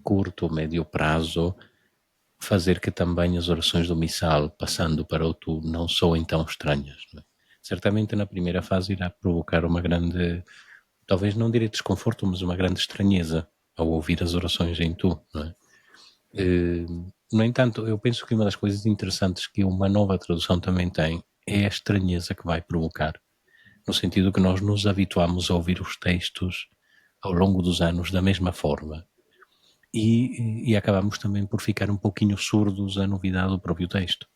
curto ou médio prazo fazer que também as orações do missal, passando para o tu, não soem tão estranhas, não é? Certamente na primeira fase irá provocar uma grande, talvez não direi desconforto, mas uma grande estranheza ao ouvir as orações em tu, não é? No entanto, eu penso que uma das coisas interessantes que uma nova tradução também tem é a estranheza que vai provocar, no sentido que nós nos habituamos a ouvir os textos ao longo dos anos da mesma forma e acabamos também por ficar um pouquinho surdos à novidade do próprio texto.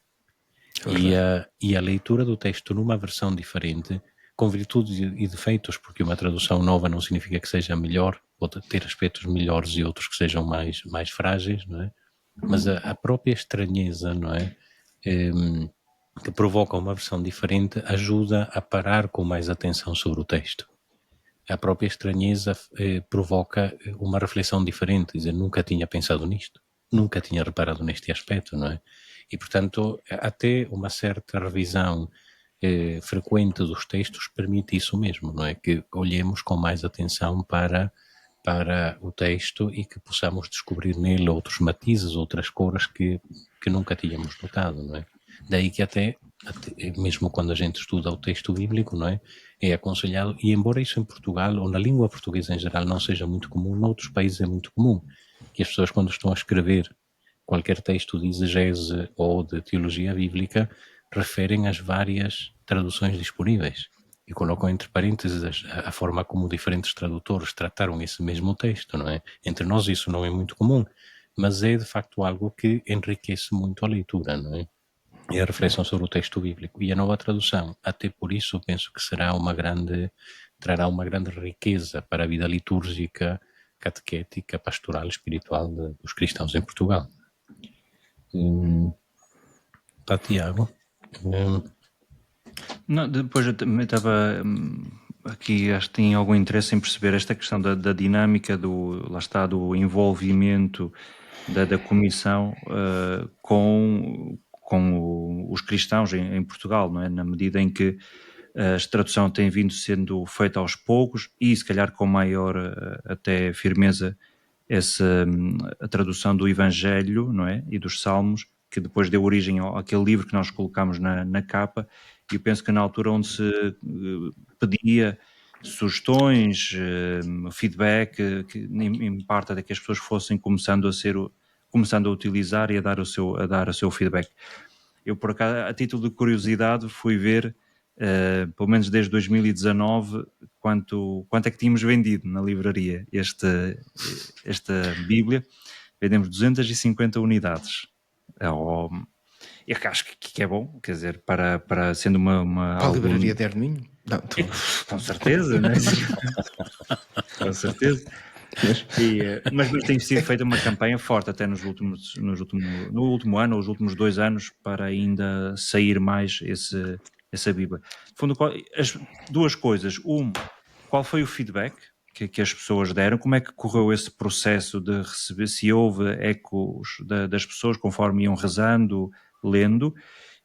E a leitura do texto numa versão diferente, com virtudes e defeitos, porque uma tradução nova não significa que seja melhor, ou ter aspectos melhores e outros que sejam mais frágeis, não é? Mas a própria estranheza, não é? Que provoca uma versão diferente, ajuda a parar com mais atenção sobre o texto. a própria estranheza provoca uma reflexão diferente, dizer, nunca tinha pensado nisto, nunca tinha reparado neste aspecto, não é? E, portanto, até uma certa revisão frequente dos textos permite isso mesmo, não é? Que olhemos com mais atenção para o texto e que possamos descobrir nele outros matizes, outras cores que nunca tínhamos notado, não é? Daí que até mesmo quando a gente estuda o texto bíblico, não é? É aconselhado, e embora isso em Portugal, ou na língua portuguesa em geral, não seja muito comum, noutros países é muito comum, que as pessoas quando estão a escrever qualquer texto de exegese ou de teologia bíblica, referem às várias traduções disponíveis e colocam entre parênteses a forma como diferentes tradutores trataram esse mesmo texto, não é? Entre nós isso não é muito comum, mas é de facto algo que enriquece muito a leitura, não é? E a reflexão sobre o texto bíblico. E a nova tradução, até por isso, penso que trará uma grande riqueza para a vida litúrgica, catequética, pastoral, espiritual dos cristãos em Portugal. Para Tiago. Não, depois eu também estava aqui, acho que tinha algum interesse em perceber esta questão da dinâmica do envolvimento da comissão com os cristãos em Portugal, não é? Na medida em que a tradução tem vindo sendo feita aos poucos e se calhar com maior até firmeza a tradução do Evangelho, não é? E dos Salmos, que depois deu origem àquele livro que nós colocámos na capa, e eu penso que na altura onde se pedia sugestões, feedback, que em parte até que as pessoas fossem começando a utilizar e a dar o seu feedback. Eu, por acaso, a título de curiosidade, fui ver, pelo menos desde 2019, quanto é que tínhamos vendido na livraria esta Bíblia. Vendemos 250 unidades. Eu acho que é bom, quer dizer, para sendo Para a livraria de Herminho? Não, com certeza, não é? Com certeza. Mas tem sido feita uma campanha forte até no último ano, ou os últimos 2 anos, para ainda sair mais essa Bíblia. No fundo, as duas coisas. Qual foi o feedback que as pessoas deram? Como é que correu esse processo de receber? Se houve ecos das pessoas conforme iam rezando, lendo?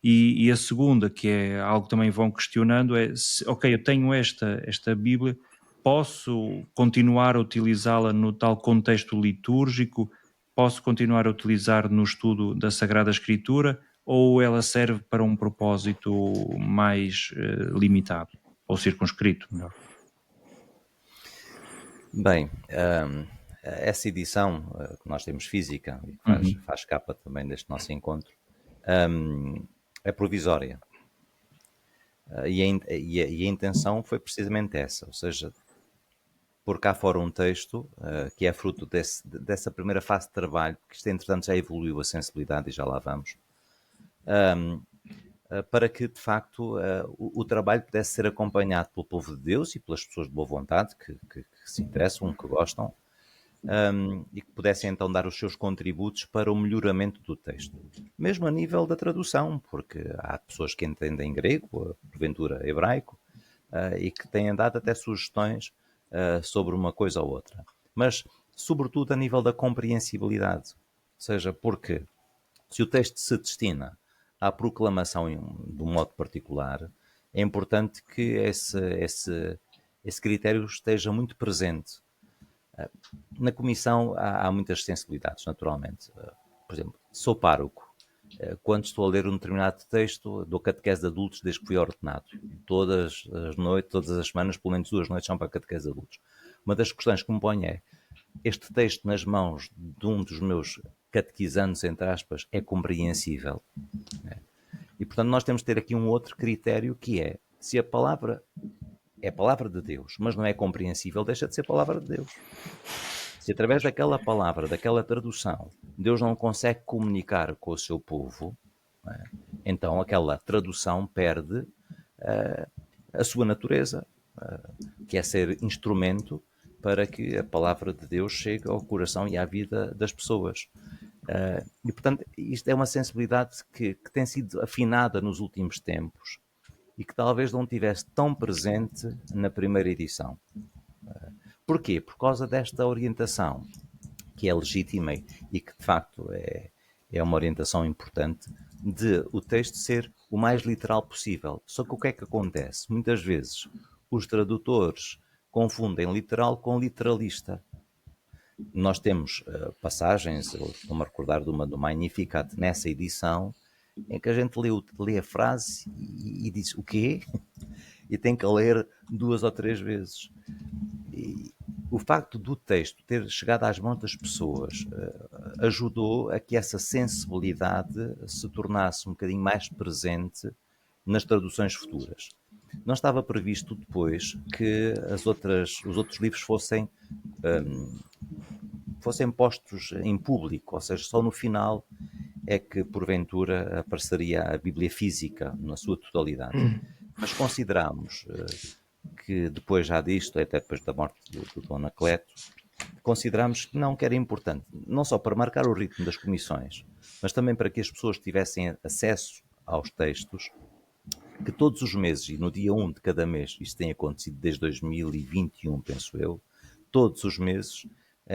E a segunda, que é algo que também vão questionando, é ok, eu tenho esta Bíblia, posso continuar a utilizá-la no tal contexto litúrgico? Posso continuar a utilizar no estudo da Sagrada Escritura? Ou ela serve para um propósito mais limitado? Ou circunscrito, melhor? Bem, essa edição que nós temos física e que faz capa também deste nosso encontro é provisória. E a intenção foi precisamente essa, ou seja, pôr cá fora um texto que é fruto dessa primeira fase de trabalho, que isto entretanto já evoluiu a sensibilidade e já lá vamos, para que de facto o trabalho pudesse ser acompanhado pelo povo de Deus e pelas pessoas de boa vontade que se interessam, que gostam, e que pudessem então dar os seus contributos para o melhoramento do texto. Mesmo a nível da tradução, porque há pessoas que entendem grego, porventura hebraico, e que têm dado até sugestões sobre uma coisa ou outra. Mas, sobretudo, a nível da compreensibilidade. Ou seja, porque se o texto se destina à proclamação de um modo particular, é importante que esse critério esteja muito presente. Na comissão há muitas sensibilidades, naturalmente. Por exemplo, sou pároco. Quando estou a ler um determinado texto, dou catequese de adultos desde que fui ordenado. Todas as noites, todas as semanas, pelo menos 2 noites são para catequese de adultos. Uma das questões que me põe é, este texto nas mãos de um dos meus catequizandos, entre aspas, é compreensível. E, portanto, nós temos de ter aqui um outro critério que é, se a palavra é palavra de Deus, mas não é compreensível, deixa de ser palavra de Deus. Se através daquela palavra, daquela tradução, Deus não consegue comunicar com o seu povo, então aquela tradução perde a sua natureza, que é ser instrumento para que a palavra de Deus chegue ao coração e à vida das pessoas. E, portanto, isto é uma sensibilidade que tem sido afinada nos últimos tempos e que talvez não tivesse tão presente na primeira edição. Porquê? Por causa desta orientação, que é legítima e que de facto é uma orientação importante, de o texto ser o mais literal possível. Só que o que é que acontece? Muitas vezes os tradutores confundem literal com literalista. Nós temos passagens, eu estou-me a recordar de uma do Magnificat nessa edição, em que a gente lê a frase e diz o quê? E tem que ler 2 ou 3 vezes. E o facto do texto ter chegado às mãos das pessoas ajudou a que essa sensibilidade se tornasse um bocadinho mais presente nas traduções futuras. Não estava previsto depois que os outros livros fossem postos em público, ou seja, só no final é que porventura apareceria a Bíblia física na sua totalidade. Mas consideramos que depois já disto, até depois da morte do Dom Anacleto, consideramos que não, que era importante, não só para marcar o ritmo das comissões, mas também para que as pessoas tivessem acesso aos textos, que todos os meses, e no dia 1 de cada mês, isto tem acontecido desde 2021, penso eu, todos os meses,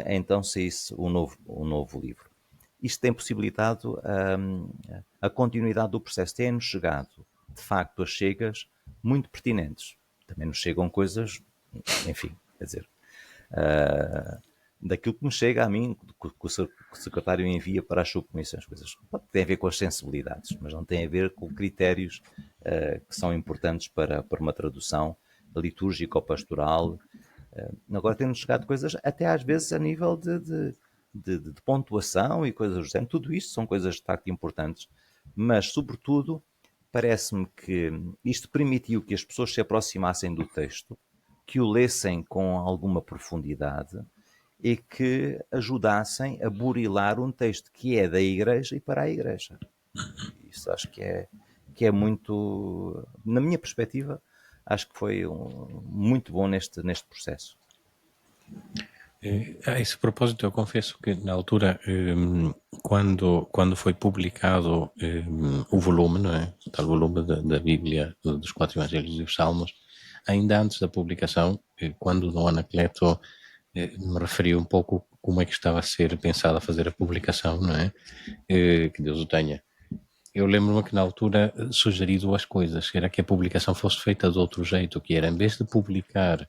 então saísse um novo livro. Isto tem possibilitado a continuidade do processo. Tem-nos chegado, de facto, as chegas muito pertinentes. Também nos chegam coisas, enfim, quer dizer, daquilo que me chega a mim, que o secretário envia para as subcomissões, coisas que têm a ver com as sensibilidades, mas não têm a ver com critérios que são importantes para uma tradução litúrgica ou pastoral. Agora tem-nos chegado coisas, até às vezes a nível de pontuação e coisas do género. Tudo isto são coisas de facto importantes, mas sobretudo parece-me que isto permitiu que as pessoas se aproximassem do texto, que o lessem com alguma profundidade e que ajudassem a burilar um texto que é da Igreja e para a Igreja. Isso acho que é muito, na minha perspectiva, acho que foi muito bom neste processo. A esse propósito, eu confesso que na altura, quando foi publicado o volume, não é? O tal volume da Bíblia, dos 4 Evangelhos e os Salmos, ainda antes da publicação, quando o Dom Anacleto me referiu um pouco como é que estava a ser pensado a fazer a publicação, não é? Que Deus o tenha. Eu lembro-me que na altura sugeri 2 coisas, que era que a publicação fosse feita de outro jeito, que era, em vez de publicar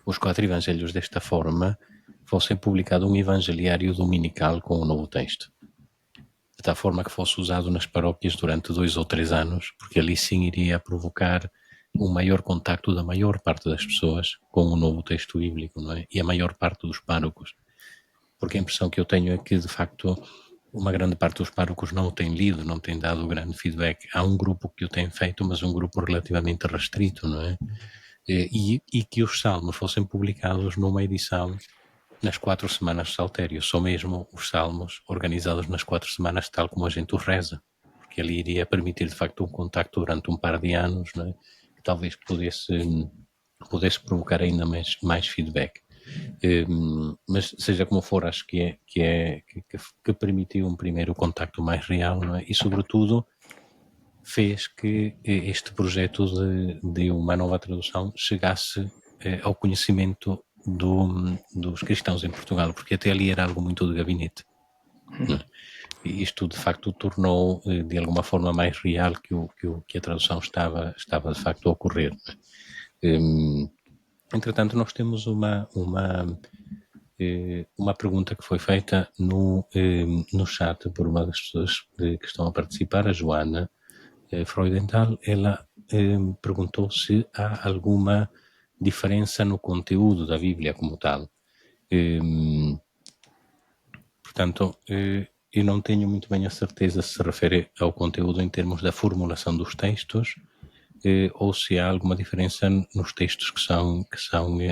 os 4 Evangelhos desta forma, fosse publicado um evangeliário dominical com o novo texto. De tal forma que fosse usado nas paróquias durante 2 ou 3 anos, porque ali sim iria provocar um maior contacto da maior parte das pessoas com o novo texto bíblico, não é? E a maior parte dos párocos. Porque a impressão que eu tenho é que, de facto, uma grande parte dos párocos não o tem lido, não tem dado grande feedback. Há um grupo que o tem feito, mas um grupo relativamente restrito, não é? E que os salmos fossem publicados numa edição nas 4 semanas de Saltério, só mesmo os salmos organizados nas 4 semanas, tal como a gente os reza, porque ali iria permitir de facto um contacto durante um par de anos, não é? Que talvez pudesse provocar ainda mais feedback. Mas seja como for, acho que permitiu um primeiro contacto mais real, não é? E sobretudo fez que este projeto de uma nova tradução chegasse ao conhecimento dos cristãos em Portugal, porque até ali era algo muito de gabinete. E isto de facto tornou de alguma forma mais real que a tradução estava de facto a ocorrer. Entretanto, nós temos uma pergunta que foi feita no chat por uma das pessoas que estão a participar, a Joana Freudenthal. Ela perguntou se há alguma diferença no conteúdo da Bíblia como tal. Portanto, eu não tenho muito bem a certeza se refere ao conteúdo em termos da formulação dos textos ou se há alguma diferença nos textos que são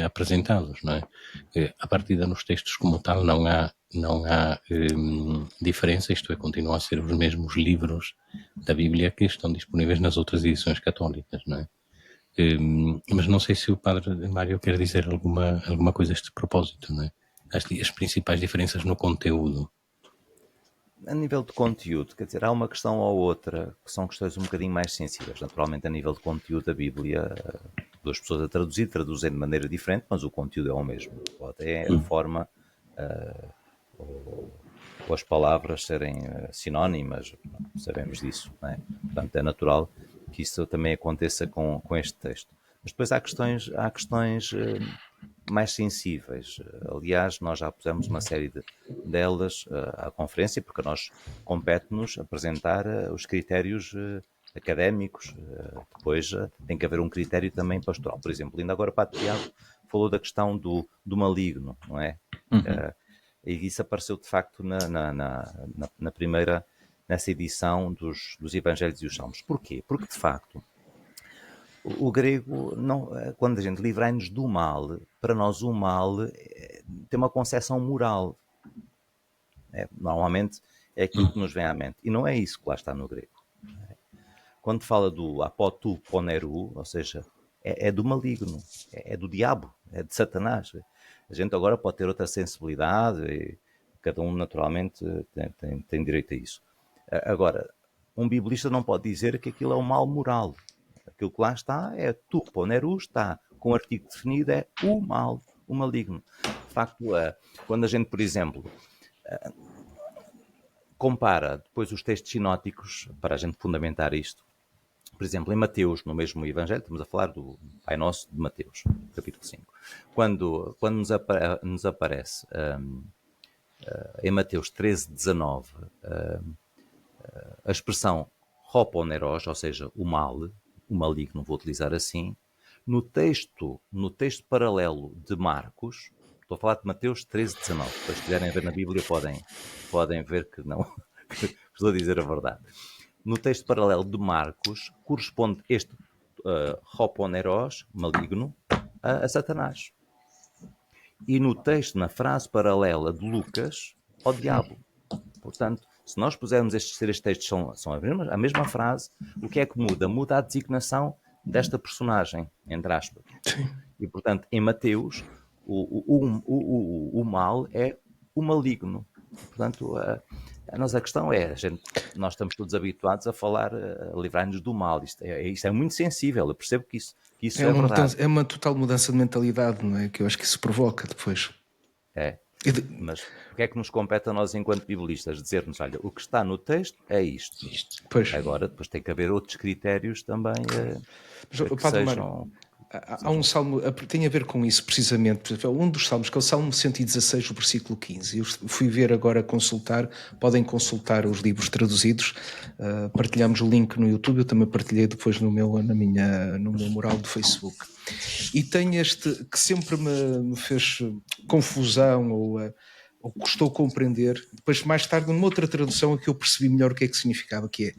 apresentados, não é? A partida nos textos como tal não há diferença, isto é, continuam a ser os mesmos livros da Bíblia que estão disponíveis nas outras edições católicas, não é? Mas não sei se o Padre Mário quer dizer alguma coisa a este propósito, não é? As principais diferenças no conteúdo. A nível de conteúdo, quer dizer, há uma questão ou outra que são questões um bocadinho mais sensíveis. Naturalmente, a nível de conteúdo, a Bíblia duas pessoas a traduzir, traduzem de maneira diferente, mas o conteúdo é o mesmo. Pode é a forma ou as palavras serem sinónimas, sabemos disso, não é? Portanto, é natural que isso também aconteça com este texto. Mas depois há questões mais sensíveis. Aliás, nós já pusemos uma série delas à conferência, porque a nós compete-nos apresentar os critérios académicos. Depois tem que haver um critério também pastoral. Por exemplo, ainda agora o Padre Tiago falou da questão do maligno, não é? E isso apareceu de facto na primeira, nessa edição dos Evangelhos e os Salmos. Porquê? Porque de facto o grego, não, quando a gente livrai-nos do mal, para nós o mal tem uma concepção moral. Normalmente é aquilo que nos vem à mente. E não é isso que lá está no grego. Quando fala do apotu poneru, ou seja, é do maligno, é do diabo, é de Satanás. A gente agora pode ter outra sensibilidade, e cada um naturalmente tem direito a isso. Agora, um biblista não pode dizer que aquilo é um mal moral. Aquilo que lá está é tu poneru, está com o artigo definido, é o mal, o maligno. De facto, quando a gente, por exemplo, compara depois os textos sinóticos, para a gente fundamentar isto, por exemplo, em Mateus, no mesmo Evangelho, estamos a falar do Pai Nosso de Mateus, capítulo 5. Quando nos aparece em Mateus 13:19 a expressão hoponeros, ou seja, o mal, o maligno, vou utilizar assim, no texto paralelo de Marcos, estou a falar de Mateus 13:19, se quiserem ver na Bíblia podem ver que não, que estou a dizer a verdade. No texto paralelo de Marcos, corresponde este hoponeros, maligno, a Satanás. E no texto, na frase paralela de Lucas, ao diabo. Portanto, se nós pusermos estes três textos, são a mesma frase, o que é que muda? Muda a designação desta personagem, entre aspas. Sim. E, portanto, em Mateus, o mal é o maligno. Portanto, a nossa questão é, nós estamos todos habituados a falar, a livrar-nos do mal. Isto é muito sensível, eu percebo que isso é verdade. Mudança, é uma total mudança de mentalidade, não é? Que eu acho que isso provoca depois. Mas o que é que nos compete a nós, enquanto biblistas, dizer-nos, olha, o que está no texto é isto. Pois. Agora, depois tem que haver outros critérios também Mas, que Padre sejam... Mário, há um salmo, tem a ver com isso precisamente, por exemplo, um dos salmos, que é o Salmo 116, o versículo 15. Eu fui ver agora, consultar, podem consultar os livros traduzidos, partilhamos o link no YouTube, eu também partilhei depois no meu mural do Facebook. E tem este, que sempre me fez confusão, ou custou compreender, depois mais tarde numa outra tradução é que eu percebi melhor o que é que significava, que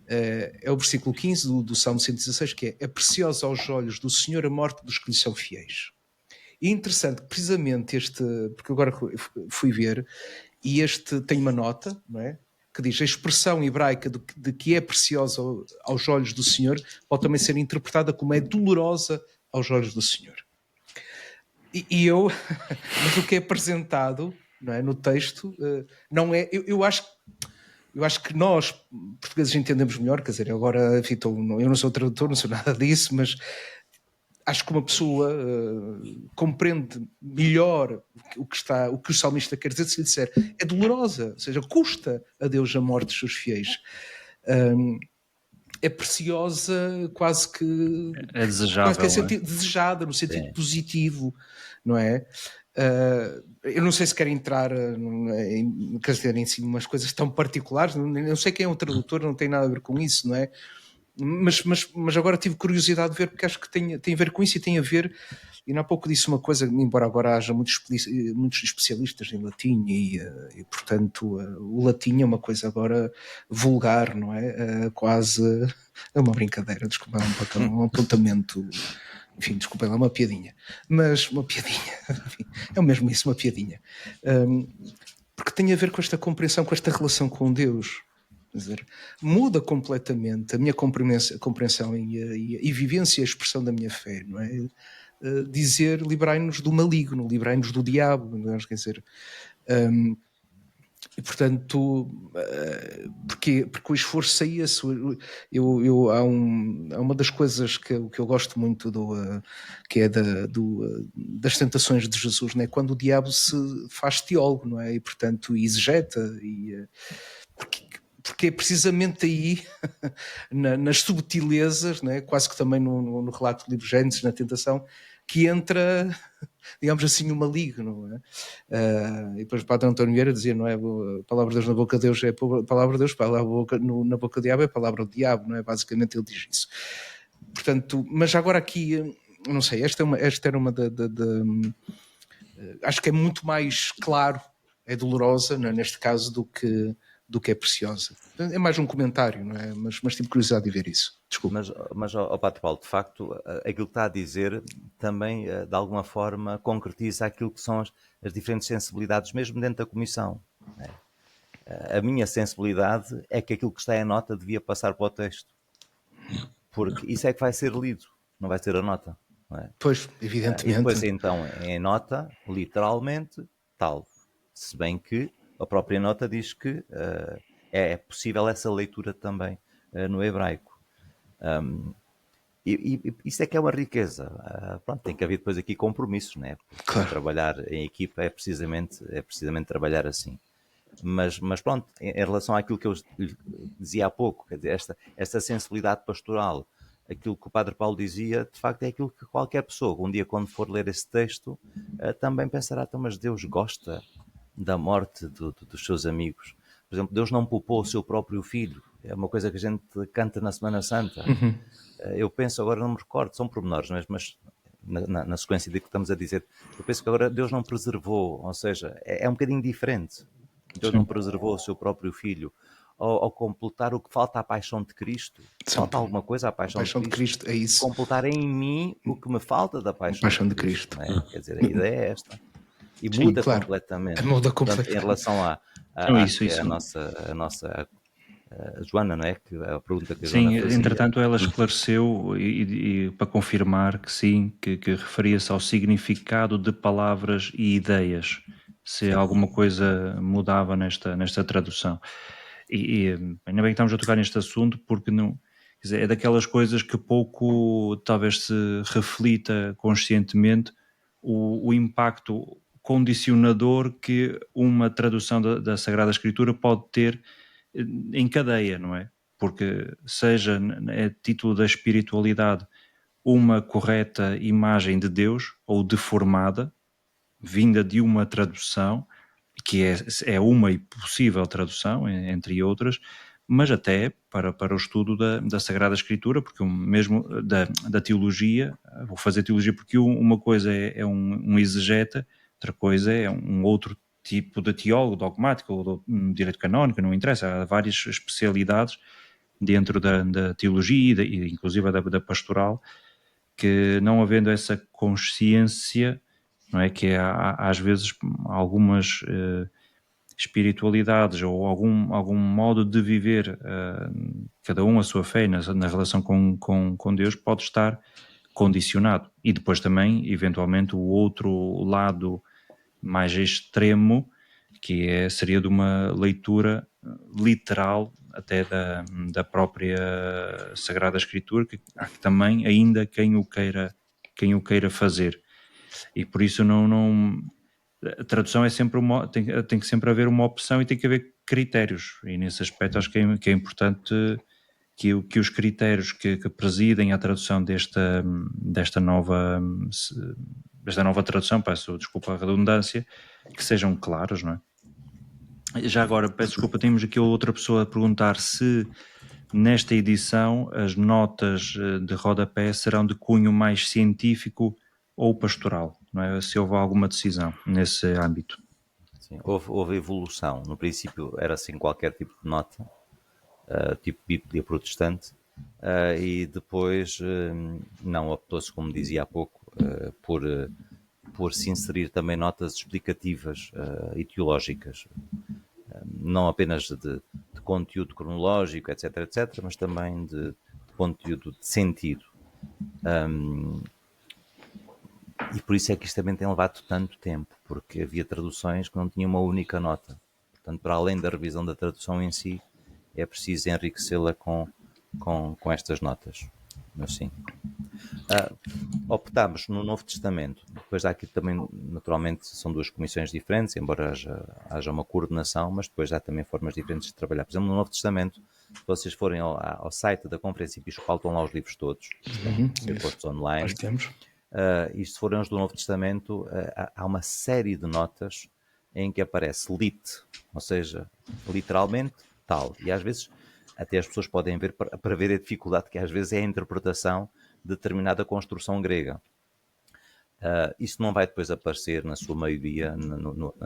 é o versículo 15 do Salmo 116, que é preciosa aos olhos do Senhor a morte dos que lhe são fiéis. E é interessante, precisamente porque agora fui ver, e este tem uma nota, não é? Que diz, a expressão hebraica de que é preciosa aos olhos do Senhor pode também ser interpretada como é dolorosa aos olhos do Senhor. Mas o que é apresentado, não é, no texto, não é... Eu acho que nós, portugueses, entendemos melhor, quer dizer, agora, eu não sou tradutor, não sou nada disso, mas acho que uma pessoa compreende melhor o que o salmista quer dizer se lhe disser é dolorosa, ou seja, custa a Deus a morte dos seus fiéis. É preciosa, quase que... É desejável, quase que é desejada, no sentido positivo, não é? Eu não sei se quero entrar em si umas coisas tão particulares, não sei quem é o tradutor, não tem nada a ver com isso, não é? Mas agora tive curiosidade de ver, porque acho que tem a ver com isso, e tem a ver, e há pouco disse uma coisa, embora agora haja muitos especialistas em latim e portanto o latim é uma coisa agora vulgar, não é? Quase é uma brincadeira, desculpa, é um apontamento, enfim, desculpa, é uma piadinha, mas uma piadinha, enfim, é mesmo isso, uma piadinha, porque tem a ver com esta compreensão, com esta relação com Deus. Quer dizer, muda completamente a minha compreensão e vivência e a expressão da minha fé, não é? Dizer, livrai-nos do maligno, livrai-nos do diabo, quer dizer, E portanto, porque o esforço saía-se. Há uma das coisas que eu gosto muito que é das tentações de Jesus, né? Quando o diabo se faz teólogo, não é? E portanto exegeta, porque é precisamente aí, nas subtilezas, né? Quase que também no relato do livro Gênesis, na tentação, que entra, digamos assim, o maligno, não é? E depois o Padre António Vieira dizia, não é? A palavra de Deus na boca de Deus é a palavra de Deus, a palavra na boca do diabo é a palavra do diabo, não é? Basicamente ele diz isso. Portanto, mas agora aqui, não sei, esta era uma acho que é muito mais claro, é dolorosa, não é? Neste caso, do que é preciosa. É mais um comentário, não é? Mas tive curiosidade de ver isso. Desculpa. Mas Padre Paulo, de facto, aquilo que está a dizer também, de alguma forma, concretiza aquilo que são as diferentes sensibilidades, mesmo dentro da comissão. Né? A minha sensibilidade é que aquilo que está em nota devia passar para o texto. Porque isso é que vai ser lido, não vai ser a nota. Não é? Pois, evidentemente. E depois, então, em nota, literalmente, tal. Se bem que a própria nota diz que é possível essa leitura também no hebraico. E isso é que é uma riqueza. Pronto, tem que haver depois aqui compromissos, né? Porque claro. Trabalhar em equipa é precisamente trabalhar assim. Mas pronto, em relação àquilo que eu dizia há pouco, quer dizer, esta sensibilidade pastoral, aquilo que o Padre Paulo dizia, de facto é aquilo que qualquer pessoa, um dia quando for ler esse texto, também pensará, então, mas Deus gosta da morte dos seus amigos. Por exemplo, Deus não poupou o seu próprio filho. É uma coisa que a gente canta na Semana Santa. Uhum. Eu penso, agora não me recordo, são pormenores, mas na sequência de que estamos a dizer, eu penso que agora Deus não preservou, ou seja, é um bocadinho diferente. Deus não preservou o seu próprio filho. Ao completar o que falta à paixão de Cristo, falta alguma coisa à paixão de Cristo, é isso. Completar em mim o que me falta da paixão de Cristo. Não é? Quer dizer, a ideia é esta. E muda completamente. Muda completamente. Portanto, em relação à nossa Joana, não é? Que a pergunta que a Joana fazia. Entretanto ela esclareceu e para confirmar que sim, que referia-se ao significado de palavras e ideias, se alguma coisa mudava nesta tradução. E ainda bem que estamos a tocar neste assunto, porque não, quer dizer, é daquelas coisas que pouco talvez se reflita conscientemente o impacto condicionador que uma tradução da Sagrada Escritura pode ter em cadeia, não é? Porque seja a título da espiritualidade uma correta imagem de Deus ou deformada, vinda de uma tradução, que é uma e possível tradução, entre outras, mas até para o estudo da Sagrada Escritura, porque mesmo da teologia, vou fazer teologia porque uma coisa é um exegeta, outra coisa é um outro tipo de teólogo dogmático ou de direito canónico, não interessa, há várias especialidades dentro da teologia e inclusive da pastoral, que não havendo essa consciência, não é, que às vezes algumas espiritualidades ou algum modo de viver, cada um a sua fé na relação com Deus pode estar condicionado. E depois também, eventualmente, o outro lado mais extremo, que seria de uma leitura literal até da própria Sagrada Escritura, que há também ainda quem o queira fazer. E por isso a tradução é sempre tem que sempre haver uma opção e tem que haver critérios, e nesse aspecto acho que é importante que os critérios que presidem a tradução desta nova tradução, peço desculpa a redundância, que sejam claros, não é? Já agora, peço desculpa, temos aqui outra pessoa a perguntar se nesta edição as notas de rodapé serão de cunho mais científico ou pastoral, não é? Se houve alguma decisão nesse âmbito. Sim, houve evolução. No princípio era assim qualquer tipo de nota, tipo Bíblia protestante, e depois não, optou-se, como dizia há pouco, por se inserir também notas explicativas e teológicas, não apenas de conteúdo cronológico, etc, mas também de conteúdo de sentido. E por isso é que isto também tem levado tanto tempo, porque havia traduções que não tinham uma única nota. Portanto, para além da revisão da tradução em si, é preciso enriquecê-la com estas notas. Mas sim. Optámos no Novo Testamento. Depois há aqui também, naturalmente, são duas comissões diferentes, embora haja uma coordenação, mas depois há também formas diferentes de trabalhar. Por exemplo, no Novo Testamento, se vocês forem ao site da Conferência Episcopal, estão lá os livros todos, estão postos online. Nós temos. E se forem os do Novo Testamento, há uma série de notas em que aparece lit, ou seja, literalmente tal. E às vezes até as pessoas podem ver para ver a dificuldade que às vezes é a interpretação de determinada construção grega. Isso não vai depois aparecer na sua maioria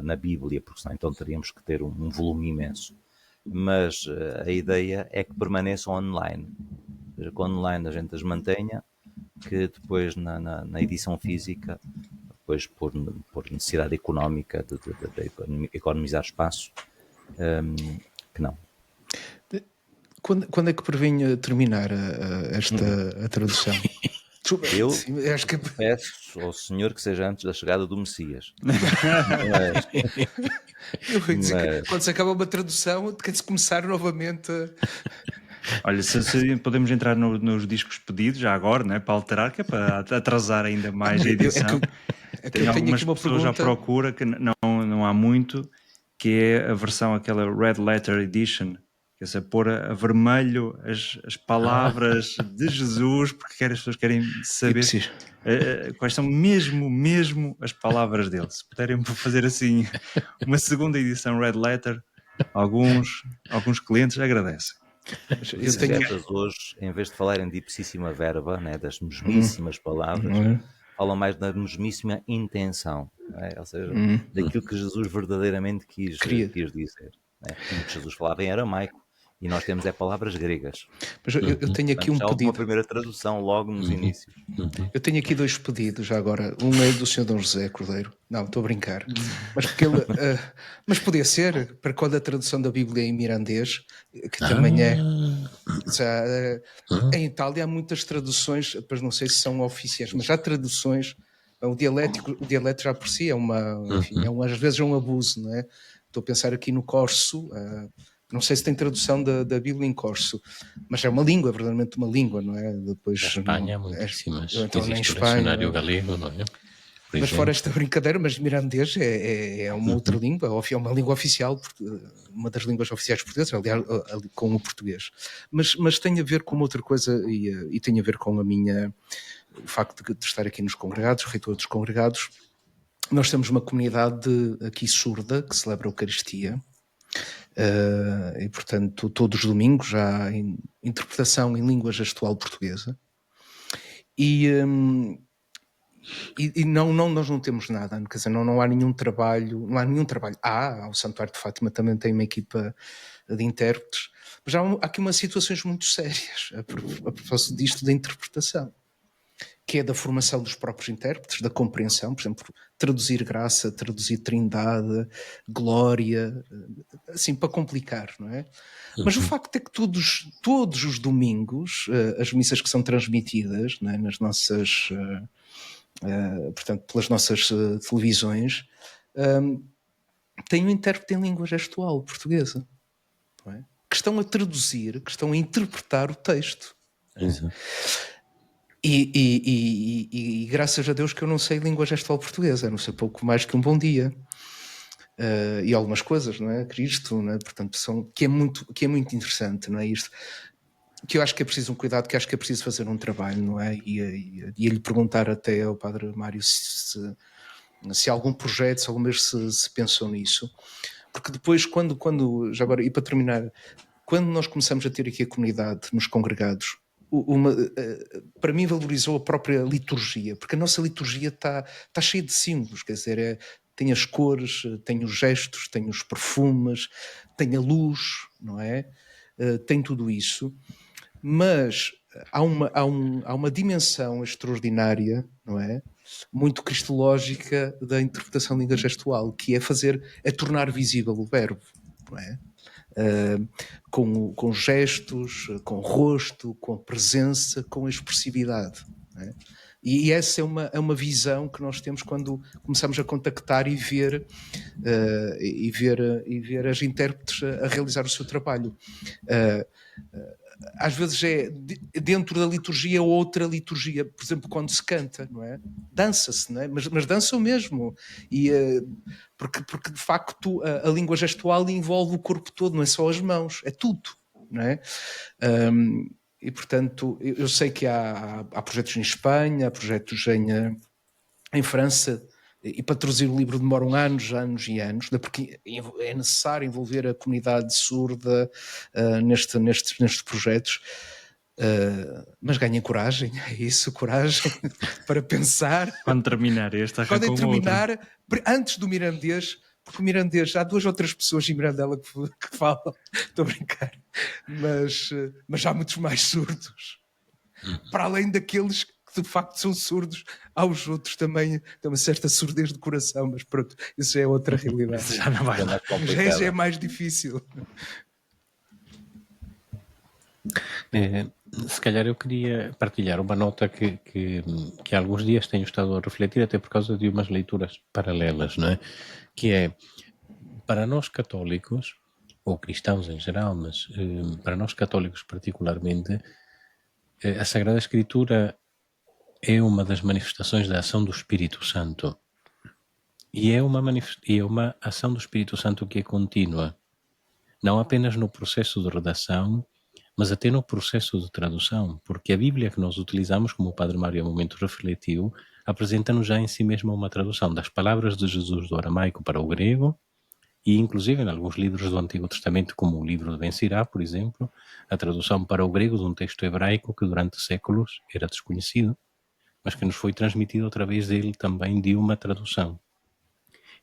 na Bíblia, porque senão então teríamos que ter um volume imenso. Mas a ideia é que permaneçam online. Ou seja, que online a gente as mantenha, que depois na edição física, depois por necessidade económica de economizar espaço, que não. Quando é que prevém terminar a tradução? Eu acho que... peço ao Senhor que seja antes da chegada do Messias. Eu vou dizer que quando se acaba uma tradução, tem-se começar novamente Olha, se podemos entrar nos discos pedidos já agora, né, para alterar, que é para atrasar ainda mais a edição. Tem algumas pessoas à procura que não há muito, que é a versão aquela Red Letter Edition, que é pôr a vermelho as palavras de Jesus, porque as pessoas querem saber quais são mesmo as palavras dele. Se puderem fazer assim uma segunda edição Red Letter, alguns clientes agradecem. Os poetas hoje, em vez de falarem de ipsíssima verba, né, das mesmíssimas palavras, falam mais da mesmíssima intenção, né? Ou seja, daquilo que Jesus verdadeiramente quis dizer. Né? Como Jesus falava em aramaico, e nós temos palavras gregas. Mas eu tenho aqui um pedido. Uma primeira tradução logo nos inícios. Eu tenho aqui 2 pedidos já agora. Um é do Sr. Dom José Cordeiro. Não, estou a brincar. Mas porque ele, mas podia ser para quando a tradução da Bíblia em mirandês, que também é. Já, em Itália há muitas traduções, depois não sei se são oficiais, mas há traduções. O dialeto já por si é enfim, às vezes é um abuso, não é? Estou a pensar aqui no corso. Não sei se tem tradução da Bíblia em corso, mas é uma língua, verdadeiramente uma língua, não é? Depois, na Espanha há muitíssimas. Então, existe em o Espanha, dicionário galego, não é? Mas fora esta brincadeira, mas mirandês é uma outra língua, é uma língua oficial, uma das línguas oficiais portuguesas, aliás, com o português. Mas tem a ver com outra coisa e tem a ver com o facto de estar aqui nos congregados, reitor dos congregados. Nós temos uma comunidade aqui surda que celebra a Eucaristia. E portanto todos os domingos há interpretação em língua gestual portuguesa e nós não temos nada, quer dizer, não há nenhum trabalho, há o Santuário de Fátima também tem uma equipa de intérpretes, mas há aqui umas situações muito sérias a propósito disto da interpretação, que é da formação dos próprios intérpretes, da compreensão, por exemplo, traduzir graça, traduzir trindade, glória, assim, para complicar, não é? Mas o facto é que todos os domingos, as missas que são transmitidas, não é, nas nossas, portanto, pelas nossas televisões, têm um intérprete em língua gestual portuguesa, não é? Que estão a traduzir, que estão a interpretar o texto. Exato. E graças a Deus que eu não sei língua gestual portuguesa, não sei pouco mais que um bom dia e algumas coisas, não é? Cristo, não é? Portanto, que é muito interessante, não é? Isto que eu acho que é preciso um cuidado, que acho que é preciso fazer um trabalho, não é? E lhe perguntar até ao Padre Mário se há algum projeto, se alguma vez se pensou nisso, porque depois quando já agora, e para terminar, quando nós começamos a ter aqui a comunidade nos congregados, para mim valorizou a própria liturgia, porque a nossa liturgia está cheia de símbolos, quer dizer, tem as cores, tem os gestos, tem os perfumes, tem a luz, não é? Tem tudo isso, mas há uma dimensão extraordinária, não é? Muito cristológica da interpretação de língua gestual, que é tornar visível o verbo, não é? Com gestos, com o rosto, com a presença, com a expressividade, não é? E essa é uma visão que nós temos quando começamos a contactar e ver as intérpretes a realizar o seu trabalho. Às vezes é dentro da liturgia ou outra liturgia, por exemplo, quando se canta, não é? Dança-se, não é? Mas dançam mesmo. E, porque de facto a língua gestual envolve o corpo todo, não é só as mãos, é tudo, não é? E portanto, eu sei que há projetos em Espanha, há projetos em França, e para traduzir o livro demoram anos e anos, porque é necessário envolver a comunidade surda nestes projetos. Mas ganhem coragem, é isso, coragem para pensar. Quando terminar este, podem terminar outro. Antes do mirandês, porque o mirandês, há 2 ou 3 pessoas em Mirandela que falam, estou a brincar, mas há muitos mais surdos, para além daqueles que de facto são surdos, há os outros também, tem uma certa surdez de coração, mas pronto, isso é outra realidade. Já não vai lá. Já é mais difícil. Se calhar eu queria partilhar uma nota que há alguns dias tenho estado a refletir, até por causa de umas leituras paralelas, não é? Que é, para nós católicos, ou cristãos em geral, mas para nós católicos particularmente, a Sagrada Escritura é uma das manifestações da ação do Espírito Santo. E é uma ação do Espírito Santo que é contínua. Não apenas no processo de redação, mas até no processo de tradução. Porque a Bíblia que nós utilizamos, como o Padre Mário há um momento refletiu, apresenta-nos já em si mesma uma tradução das palavras de Jesus do aramaico para o grego, e inclusive em alguns livros do Antigo Testamento, como o livro de Ben Sirá, por exemplo, a tradução para o grego de um texto hebraico que durante séculos era desconhecido, mas que nos foi transmitido através dele também de uma tradução.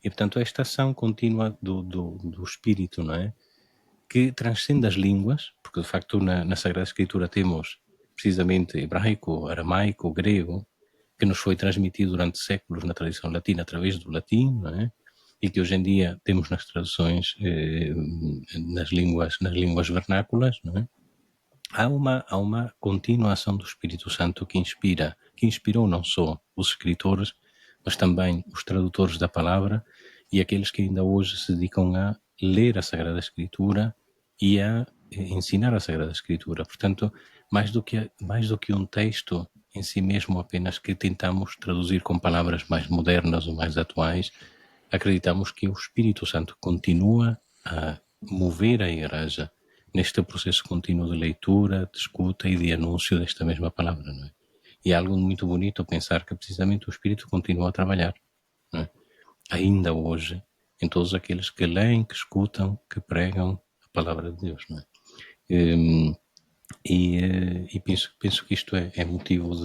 E, portanto, esta ação contínua do Espírito, não é? Que transcende as línguas, porque, de facto, na Sagrada Escritura temos precisamente hebraico, aramaico, grego, que nos foi transmitido durante séculos na tradição latina através do latim, não é? E que hoje em dia temos nas traduções nas línguas vernáculas, não é? Há uma contínua ação do Espírito Santo que inspirou não só os escritores, mas também os tradutores da palavra e aqueles que ainda hoje se dedicam a ler a Sagrada Escritura e a ensinar a Sagrada Escritura. Portanto, mais do que um texto em si mesmo apenas que tentamos traduzir com palavras mais modernas ou mais atuais, acreditamos que o Espírito Santo continua a mover a Igreja neste processo contínuo de leitura, de escuta e de anúncio desta mesma palavra, não é? E é algo muito bonito pensar que precisamente o Espírito continua a trabalhar, não é? Ainda hoje, em todos aqueles que leem, que escutam, que pregam a palavra de Deus, não é? E penso que isto é motivo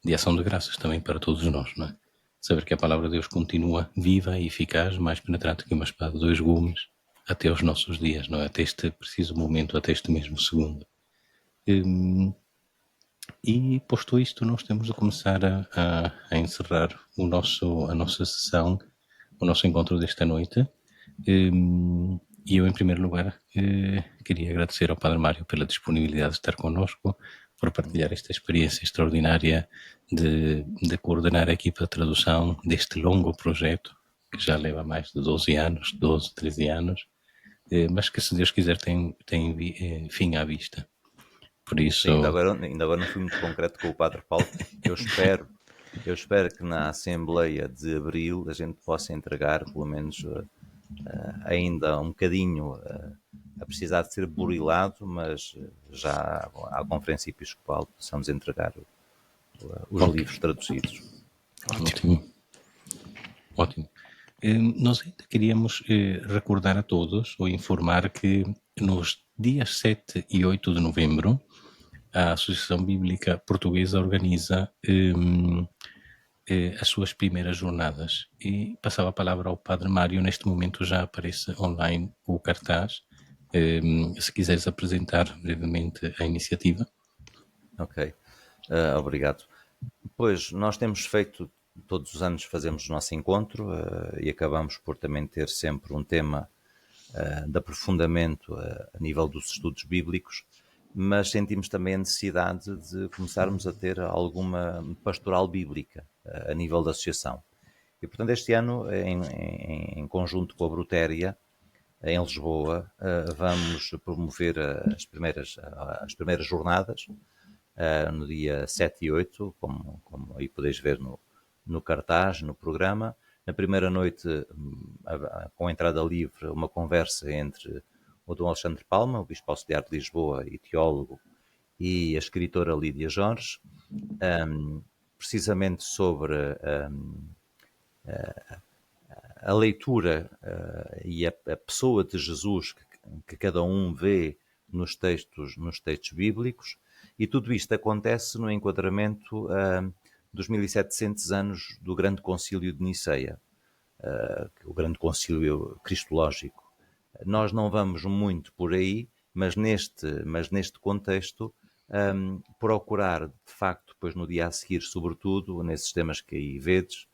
de ação de graças também para todos nós, não é? Saber que a palavra de Deus continua viva e eficaz, mais penetrante que uma espada de 2 gumes, até aos nossos dias, não é? Até este preciso momento, até este mesmo segundo. E posto isto, nós temos de começar a encerrar a nossa sessão, o nosso encontro desta noite. E eu, em primeiro lugar, queria agradecer ao Padre Mário pela disponibilidade de estar connosco, por partilhar esta experiência extraordinária de coordenar a equipa de tradução deste longo projeto, que já leva mais de 12 anos, 12, 13 anos, mas que, se Deus quiser, tem fim à vista. Por isso... Sim, ainda agora não fui muito concreto com o Padre Paulo. Eu espero que na Assembleia de Abril a gente possa entregar, pelo menos ainda um bocadinho, a precisar de ser burilado, mas já à Conferência Episcopal possamos entregar os livros traduzidos. Ótimo. Nós ainda queríamos recordar a todos ou informar que nos dias 7 e 8 de novembro a Associação Bíblica Portuguesa organiza as suas primeiras jornadas. E passava a palavra ao Padre Mário. Neste momento já aparece online o cartaz. Se quiseres apresentar brevemente a iniciativa. Ok, obrigado. Pois, nós temos feito, todos os anos fazemos o nosso encontro e acabamos por também ter sempre um tema de aprofundamento a nível dos estudos bíblicos, mas sentimos também a necessidade de começarmos a ter alguma pastoral bíblica a nível da associação. E, portanto, este ano, em conjunto com a Brutéria, em Lisboa, vamos promover as primeiras jornadas, no dia 7 e 8, como aí podeis ver no cartaz, no programa. Na primeira noite, com entrada livre, uma conversa entre o Dom Alexandre Palma, o Bispo Auxiliar de Lisboa e teólogo, e a escritora Lídia Jorge, precisamente sobre a leitura e a pessoa de Jesus que cada um vê nos textos bíblicos, e tudo isto acontece no enquadramento dos 1700 anos do Grande Concílio de Niceia, o Grande Concílio Cristológico. Nós não vamos muito por aí, mas neste contexto, procurar, de facto, depois no dia a seguir, sobretudo, nesses temas que aí vedes,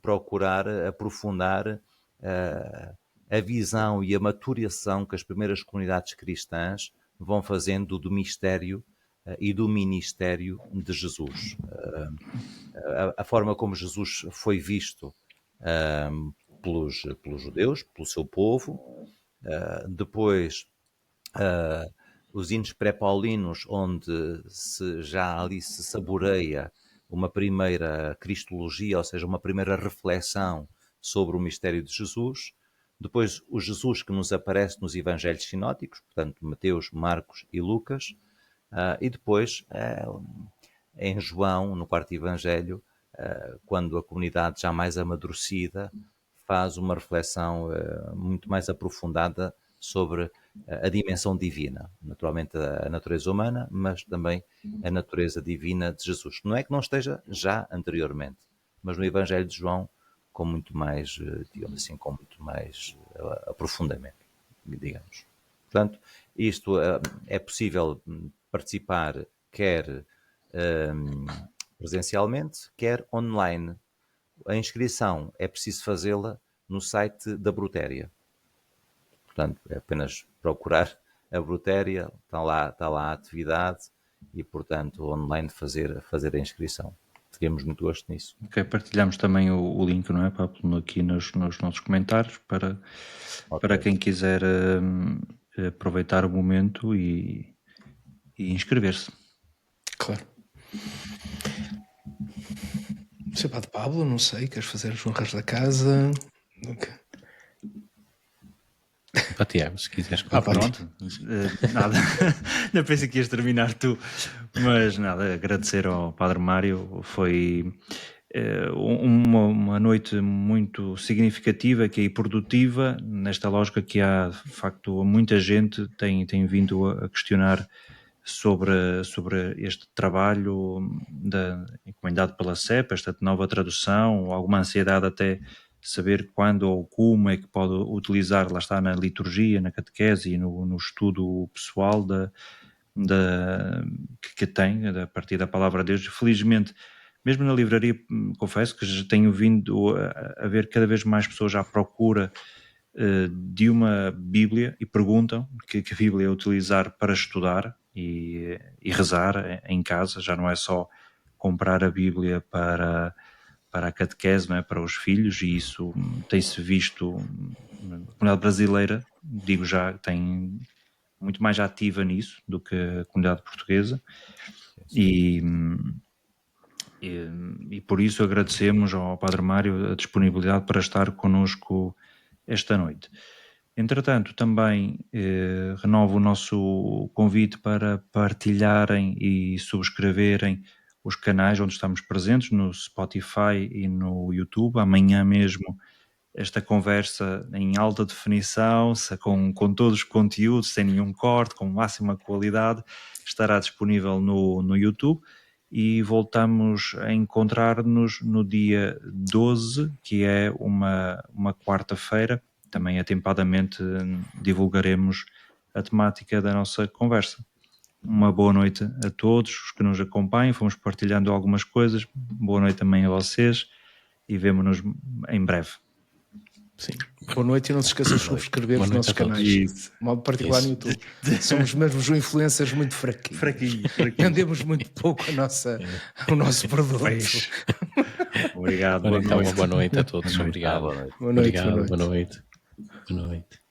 procurar aprofundar a visão e a maturação que as primeiras comunidades cristãs vão fazendo do mistério e do ministério de Jesus. A forma como Jesus foi visto pelos judeus, pelo seu povo, depois os hinos pré-paulinos, onde já ali se saboreia uma primeira cristologia, ou seja, uma primeira reflexão sobre o mistério de Jesus. Depois o Jesus que nos aparece nos evangelhos sinóticos, portanto Mateus, Marcos e Lucas, e depois em João, no quarto evangelho, quando a comunidade já mais amadurecida faz uma reflexão muito mais aprofundada sobre a dimensão divina, naturalmente a natureza humana, mas também a natureza divina de Jesus. Não é que não esteja já anteriormente, mas no Evangelho de João com muito mais, digamos assim, com muito mais aprofundamento, digamos. Portanto, isto é possível participar quer presencialmente, quer online. A inscrição é preciso fazê-la no site da Brutéria. Portanto, é apenas procurar a Brutéria, está lá a atividade e, portanto, online fazer a inscrição. Teremos muito gosto nisso. Ok, partilhamos também o link, não é, Pablo, aqui nos nossos comentários para quem quiser aproveitar o momento e inscrever-se. Claro. Você Padre Pablo, não sei, queres fazer as honras da casa? Okay. Para Tiago, se quiseres. Pronto. Nada. Não pensei que ias terminar tu, mas nada, agradecer ao Padre Mário. Foi uma noite muito significativa e produtiva, nesta lógica que há, de facto, muita gente tem vindo a questionar sobre este trabalho encomendado pela CEP, esta nova tradução, alguma ansiedade até saber quando ou como é que pode utilizar, lá está, na liturgia, na catequese e no estudo pessoal que tem a partir da palavra de Deus. Felizmente, mesmo na livraria, confesso que tenho vindo a ver cada vez mais pessoas à procura de uma Bíblia e perguntam que Bíblia utilizar para estudar e rezar em casa. Já não é só comprar a Bíblia para a catequese, não é? Para os filhos, e isso tem-se visto na comunidade brasileira, digo já, tem muito mais ativa nisso do que a comunidade portuguesa. E por isso agradecemos ao Padre Mário a disponibilidade para estar connosco esta noite. Entretanto, também renovo o nosso convite para partilharem e subscreverem os canais onde estamos presentes, no Spotify e no YouTube. Amanhã mesmo esta conversa em alta definição, com todos os conteúdos, sem nenhum corte, com máxima qualidade, estará disponível no YouTube. E voltamos a encontrar-nos no dia 12, que é uma quarta-feira. Também atempadamente divulgaremos a temática da nossa conversa. Uma boa noite a todos os que nos acompanham, fomos partilhando algumas coisas. Boa noite também a vocês e vemo-nos em breve. Sim. Boa noite e não se esqueça de subscrever os nossos canais. Isso. Modo particular no YouTube. Somos mesmo os influencers muito fraquinhos. Fraquinho. Vendemos muito pouco o nosso produto. Obrigado. Ora, então, noite. boa noite a todos. Obrigado. Boa noite. Boa noite. Obrigado, Boa noite. Boa noite.